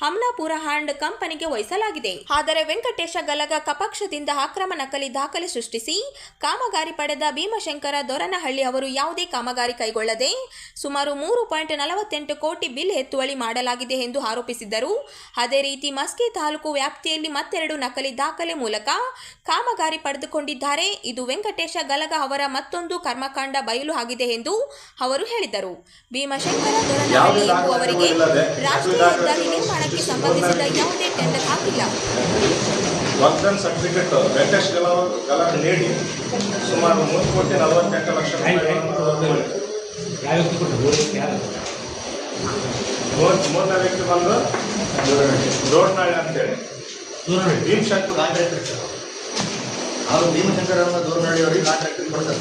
ಹಮ್ನಾಪುರ ಹ್ಯಾಂಡ್ ಕಂಪನಿಗೆ ವಹಿಸಲಾಗಿದೆ. ಆದರೆ ವೆಂಕಟೇಶ ಗಲಗ ಕಪಕ್ಷದಿಂದ ಅಕ್ರಮ ನಕಲಿ ದಾಖಲೆ ಸೃಷ್ಟಿಸಿ ಕಾಮಗಾರಿ ಪಡೆದ ಭೀಮಶಂಕರ ದೊರನಹಳ್ಳಿ ಅವರು ಯಾವುದೇ ಕಾಮಗಾರಿ ಕೈಗೊಳ್ಳದೆ ಸುಮಾರು 3.48 ಕೋಟಿ ಬಿಲ್ ಎತ್ತುವಳಿ ಮಾಡಲಾಗಿದೆ ಎಂದು ಆರೋಪಿಸಿದ್ದರು. ಅದೇ ರೀತಿ ಮಸ್ಕಿ ತಾಲೂಕು ವ್ಯಾಪ್ತಿಯಲ್ಲಿ ಮತ್ತೆರಡು ನಕಲಿ ದಾಖಲೆ ಮೂಲಕ ಕಾಮಗಾರಿ ಪಡೆದುಕೊಂಡಿದ್ದಾರೆ. ಇದು ವೆಂಕಟೇಶ ಗಲಗ ಅವರ ಮತ್ತೊಂದು ಕರ್ಮಕಾಂಡ ಬಯಲು ಆಗಿದೆ ಎಂದು ಅವರು ಹೇಳಿದರು. ಭೀಮಶಂಕರ ದೊರನಹಳ್ಳಿ ಎಂಬುವವರಿಗೆ ರಾಷ್ಟ್ರೀಯ ಹೆದ್ದಾರಿ ನಿರ್ಮಾಣ ಸಂಬಂಧಿಸಿದ ಯಾವುದೇ ಟೆಂಡರ್ ಹಾಕಿಲ್ಲ. ವರ್ಧನ್ ಸರ್ಟಿಫಿಕೇಟ್ ವೆಂಕಟೇಶ್ ಗಲಗ ನೀಡಿ ಸುಮಾರು 3.48 ಲಕ್ಷ ಮೂರನೇ ವ್ಯಕ್ತಿ ಬಂದು ದೋರ್ನಹಳ್ಳಿ ಅಂತೇಳಿ ಭೀಮಶಂಕರ್ ಕಾಂಟ್ರಾಕ್ಟರ್. ಅವರು ಭೀಮಶಂಕರ ದೋರ್ನಹಳ್ಳಿ ಅವರಿಗೆ ಕಾಂಟ್ರಾಕ್ಟರ್ ಕೊಡ್ತಾರೆ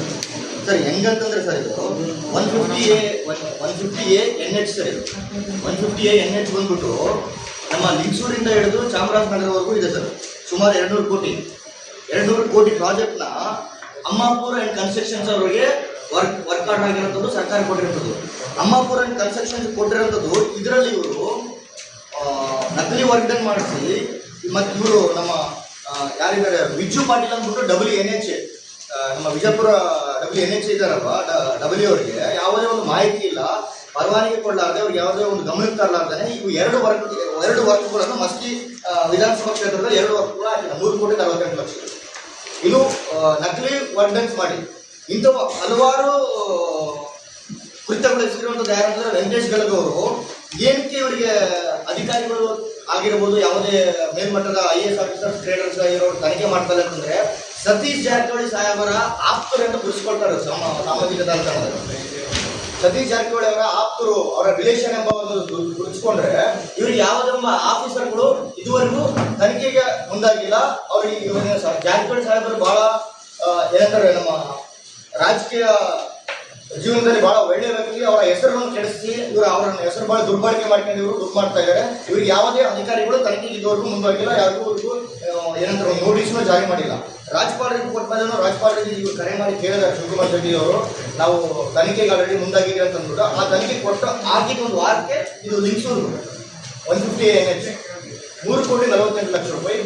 ಸರ್. ಹೆಂಗಂತಂದ್ರೆ ಸರ್, ಇದು 150A NH ಸರ್. ಇದು 150A NH ಬಂದ್ಬಿಟ್ಟು ನಮ್ಮ ಲಿಂಗಸೂರಿಂದ ಹಿಡಿದು ಚಾಮರಾಜನಗರವರೆಗೂ ಇದೆ ಸರ್. ಸುಮಾರು 200 ಕೋಟಿ ಪ್ರಾಜೆಕ್ಟ್ನ ಅಮ್ಮಾಪುರ ಆ್ಯಂಡ್ ಕನ್ಸ್ಟ್ರಕ್ಷನ್ಸ್ ಅವರಿಗೆ ವರ್ಕ್ ಆರ್ಡರ್ ಆಗಿರೋಂಥದ್ದು ಸರ್ಕಾರ ಕೊಟ್ಟಿರೋಂಥದ್ದು. ಅಮ್ಮಾಪುರ ಆ್ಯಂಡ್ ಕನ್ಸ್ಟ್ರಕ್ಷನ್ಸ್ ಕೊಟ್ಟಿರೋಂಥದ್ದು ಇದರಲ್ಲಿ ಇವರು ನಕಲಿ ವರ್ಕ್ ಡನ್ ಮಾಡಿಸಿ, ಮತ್ತು ಇವರು ನಮ್ಮ ಯಾರಿದ್ದಾರೆ ವಿಜ್ಜು ಪಾಟೀಲ್ ಅಂದ್ಬಿಟ್ಟು WNH ನಮ್ಮ ವಿಜಯಪುರ WNH ಇದ್ದಾರಲ್ವ W ಅವರಿಗೆ ಯಾವುದೇ ಒಂದು ಮಾಹಿತಿ ಇಲ್ಲ, ಪರವಾನಗಿ ಕೊಡಲಾರ್ದೆ, ಅವ್ರಿಗೆ ಯಾವುದೇ ಒಂದು ಗಮನಕ್ಕೆ ತರಲಾರ್ದೇ ಇವು ಎರಡು ವರ್ಕ್ಗಳನ್ನು ಮಸ್ಕಿ ವಿಧಾನಸಭಾ ಕ್ಷೇತ್ರದಲ್ಲಿ 2 ವರ್ಕ್ಗಳು ಹಾಕಿಲ್ಲ. 3.48 ಲಕ್ಷ ಇದು ನಕಲಿ ವರ್ಕ್ ಡನ್ಸ್ ಮಾಡಿ ಇಂಥವು ಹಲವಾರು ಕೃತ್ಯಗಳು ಎಸಗಿರುವಂಥದ್ದು ಯಾರಂತಂದ್ರೆ ವೆಂಕಟೇಶ್ ಗಲಗ ಅವರು. ಏನಕ್ಕೆ ಇವರಿಗೆ ಅಧಿಕಾರಿಗಳು ಆಗಿರ್ಬೋದು, ಯಾವುದೇ ಮೇಲ್ಮಟ್ಟದ IAS ಆಫೀಸರ್ಸ್ ಟ್ರೇಡರ್ಸ್ ಇರೋರು ತನಿಖೆ ಮಾಡ್ತಾರೆ ಅಂತಂದ್ರೆ ಸತೀಶ್ ಜಾರಕಿಹೊಳಿ ಸಾಹೇಬರ ಆಪ್ತರು ಅಂತ ಗುರುಸ್ಕೊಳ್ತಾರೆ ಸಾಮಾಜಿಕ ಜಾಲತಾಣದಲ್ಲಿ. ಸತೀಶ್ ಜಾರಕಿಹೊಳಿ ಅವರ ಆಪ್ತರು, ಅವರ ರಿಲೇಷನ್ ಎಂಬ ಒಂದು ಗುರುತಿಸ್ಕೊಂಡ್ರೆ ಇವ್ರಿಗೆ ಯಾವುದೆಂಬ ಆಫೀಸರ್ಗಳು ಇದುವರೆಗೂ ತನಿಖೆಗೆ ಮುಂದಾಗಿಲ್ಲ. ಅವ್ರಿಗೆ ಜಾರಕಿಹೊಳಿ ಸಾಹೇಬರು ಬಹಳ ಏನಂತಾರೆ ನಮ್ಮ ರಾಜಕೀಯ ಜೀವನದಲ್ಲಿ ಬಹಳ ಒಳ್ಳೆ ವ್ಯಕ್ತಿ. ಅವರ ಹೆಸರನ್ನು ಕೆಡಿಸಿ ಅವರ ಹೆಸರು ಬಹಳ ದುರ್ಬಳಕೆ ಮಾಡ್ಕೊಂಡು ಇವರು ದುಡ್ಡು ಮಾಡ್ತಾ ಇದ್ದಾರೆ. ಇವ್ರಿಗೆ ಯಾವುದೇ ಅಧಿಕಾರಿಗಳು ತನಿಖೆಗೆ ಇದುವರೆಗೂ ಮುಂದಾಗಿಲ್ಲ, ಯಾರಿಗೂ ಏನಂತಾರೆ ಒಂದು ನೋಟಿಸ್ನು ಜಾರಿ ಮಾಡಿಲ್ಲ. ರಾಜ್ಪಾಲರಿಗೆ ಕೊಟ್ಟ ಮೇಲೆ ರಾಜ್ಪಾಲರಿಗೆ ಇವರು ಕರೆ ಮಾಡಿ ಕೇಳಿದ್ದಾರೆ ಶಿವಕುಮಾರ್ ಜಗ್ಗಿ ಅವರು, ನಾವು ತನಿಖೆಗೆ ಆಲ್ರೆಡಿ ಮುಂದಾಗಿದೆ ಅಂತ ಅಂದ್ಬಿಟ್ಟು ಆ ತನಿಖೆ ಕೊಟ್ಟು ಆಗಿದ್ದ ಒಂದು ವಾರಕ್ಕೆ ಇದು ಲಿಂಗಸೂರು 150 NH 3,48,00,000 ರೂಪಾಯಿ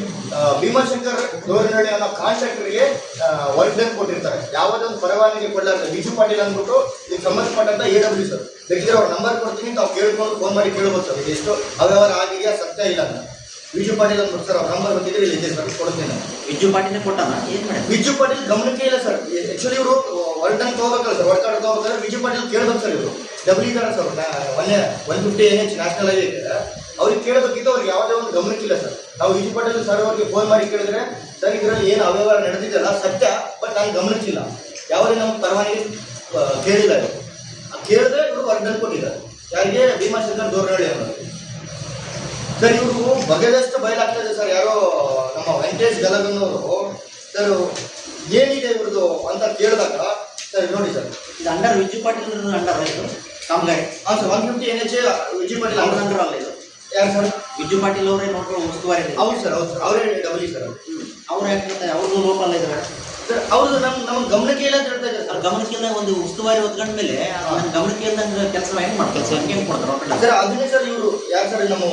ಭೀಮಾಶಂಕರ್ ದೋರನಹಳ್ಳಿ ಅನ್ನೋ ಕಾಂಟ್ರಾಕ್ಟರ್ಗೆ ವರ್ಕ್ ಡನ್ ಕೊಟ್ಟಿರ್ತಾರೆ. ಯಾವುದೇ ಒಂದು ಪರವಾನಗಿ ಕೊಡಲಾರ್ದೆ ವಿಜು ಪಾಟೀಲ್ ಅಂದ್ಬಿಟ್ಟು ಇದಕ್ಕೆ ಸಂಬಂಧಪಟ್ಟಂತ AW ಸರ್, ಬೇಕಿದ್ರೆ ಅವ್ರ ನಂಬರ್ ಕೊಡ್ತೀನಿ, ತಾವು ಕೇಳ್ಕೊಂಡು ಫೋನ್ ಮಾಡಿ ಕೇಳ್ಬೋದು ಸರ್, ಎಷ್ಟು ಅವ್ಯವಹಾರ ಆಗಿದೆಯಾ ಸತ್ಯ ಇಲ್ಲ ಅಂತ. ವಿಜು ಪಾಟೀಲ್ ಅಂದ್ಬಿಟ್ಟು ಸರ್ ಅವ್ರ ನಂಬರ್ ಬಂದಿದ್ರೆ ಇಲ್ಲಿ ಇದೆ ಸರ್, ಕೊಡ್ತೀನಿ. ವಿಜು ಪಾಟೀಲ್ ಕೊಟ್ಟಾನ ಏನ್ ಮಾಡಿ? ವಿಜು ಪಾಟೀಲ್ ಗಮನಕ್ಕೆ ಇಲ್ಲ ಸರ್. ಆಕ್ಚುಲಿ ಇವರು ವರ್ಕ್ ಡನ್ ತಗೋಬೇಕಲ್ಲ ಸರ್, ವರ್ಕ್ ಆರ್ಡರ್ ತಗೋಬೇಕಾದ್ರೆ ವಿಜು ಪಾಟೀಲ್ ಕೇಳ್ಬೇಕು ಸರ್. ಇವರು ಡಬ್ಲ್ ಇದಾರೆ ಸರ್, ಮೊನ್ನೆ 150 NH ನ್ಯಾಷನಲ್ ಹೈವೇ ಇದೆ, ಅವ್ರಿಗೆ ಕೇಳಬೇಕಿತ್ತು, ಅವ್ರಿಗೆ ಯಾವುದೇ ಒಂದು ಗಮನಕ್ಕಿಲ್ಲ ಸರ್. ನಾವು ವಿಜು ಪಾಟೀಲ್ ಸರ್ ಅವ್ರಿಗೆ ಫೋನ್ ಮಾಡಿ ಕೇಳಿದ್ರೆ ಸರ್ ಇದರಲ್ಲಿ ಏನು ಅವ್ಯವಹಾರ ನಡೆದಿದ್ದಲ್ಲ ಸತ್ಯ, ಬಟ್ ನಾನು ಗಮನಕ್ಕಿಲ್ಲ, ಯಾವುದೇ ನಮ್ಮ ಪರವಾನಗಿ ಕೇಳಿಲ್ಲ. ಇವರು ಕೇಳಿದ್ರೆ ಇವರು ವರ್ಕ್ ಡನ್ ಕೊಟ್ಟಿದ್ದಾರೆ. ಯಾರಿಗೆ? ಭೀಮಾಶಂಕರ್ ದೋರನಹಳ್ಳಿ ಅವರು ಸರ್. ಇವರು ಬಗೆದಷ್ಟು ಬಯಲಾಗ್ತಾ ಇದೆ ಸರ್. ಯಾರೋ ನಮ್ಮ ವೆಂಕಟೇಶ್ ಗಲಗನ್ನವರು ಸರ್ ಏನಿದೆ ಇವ್ರದ್ದು ಅಂತ ಕೇಳಿದಾಗ ಸರ್ ನೋಡಿ ಸರ್, ಇದು ಅಂಡರ್ ವಿಜು ಪಾಟೀಲ್ ಅಂಡರ್ ಇದು ಕಾಮಗಾರಿ. ಹಾಂ ಸರ್, 150 NH ವಿಜು ಪಾಟೀಲ್ ಅವ್ರ ಅಂಡರ್ ಅಲ್ಲ ಇದು. ಯಾರು ಸರ್? ವಿಜು ಪಾಟೀಲ್ ಅವರೇ ನೋಡ್ಕೊ ಉಸ್ತುವಾರಿ. ಹೌದು ಸರ್, ಹೌದು ಸರ್, ಅವರೇ ಡಬ್ಲಿ ಸರ್. ಅವ್ರು ಯಾಕೆ ಅವ್ರದ್ದು ಲೋಕಲ್ ಇದ್ದಾರೆ ಸರ್. ಅವ್ರದ್ದು ನಮ್ಮ ಗಮನಕ್ಕೆ ಇಲ್ಲ ಅಂತ ಹೇಳ್ತಾ ಇದ್ದಾರೆ ಅವ್ರ ಗಮನಕ್ಕಿಲ್ಲ. ಒಂದು ಉಸ್ತುವಾರಿ ಹೊತ್ಕೊಂಡ ಮೇಲೆ ನನ್ನ ಗಮನಕ್ಕೆ ಇಲ್ದಂಗೆ ಕೆಲಸ ಹೆಂಗ್ ಮಾಡ್ತಾರೆ ಸರ್? ಹೆಂಗೆ ಕೊಡ್ತಾರೆ ಸರ್? ಅದನ್ನೇ ಸರ್ ಇವರು ಯಾರು ಸರ್ ನಮ್ಮ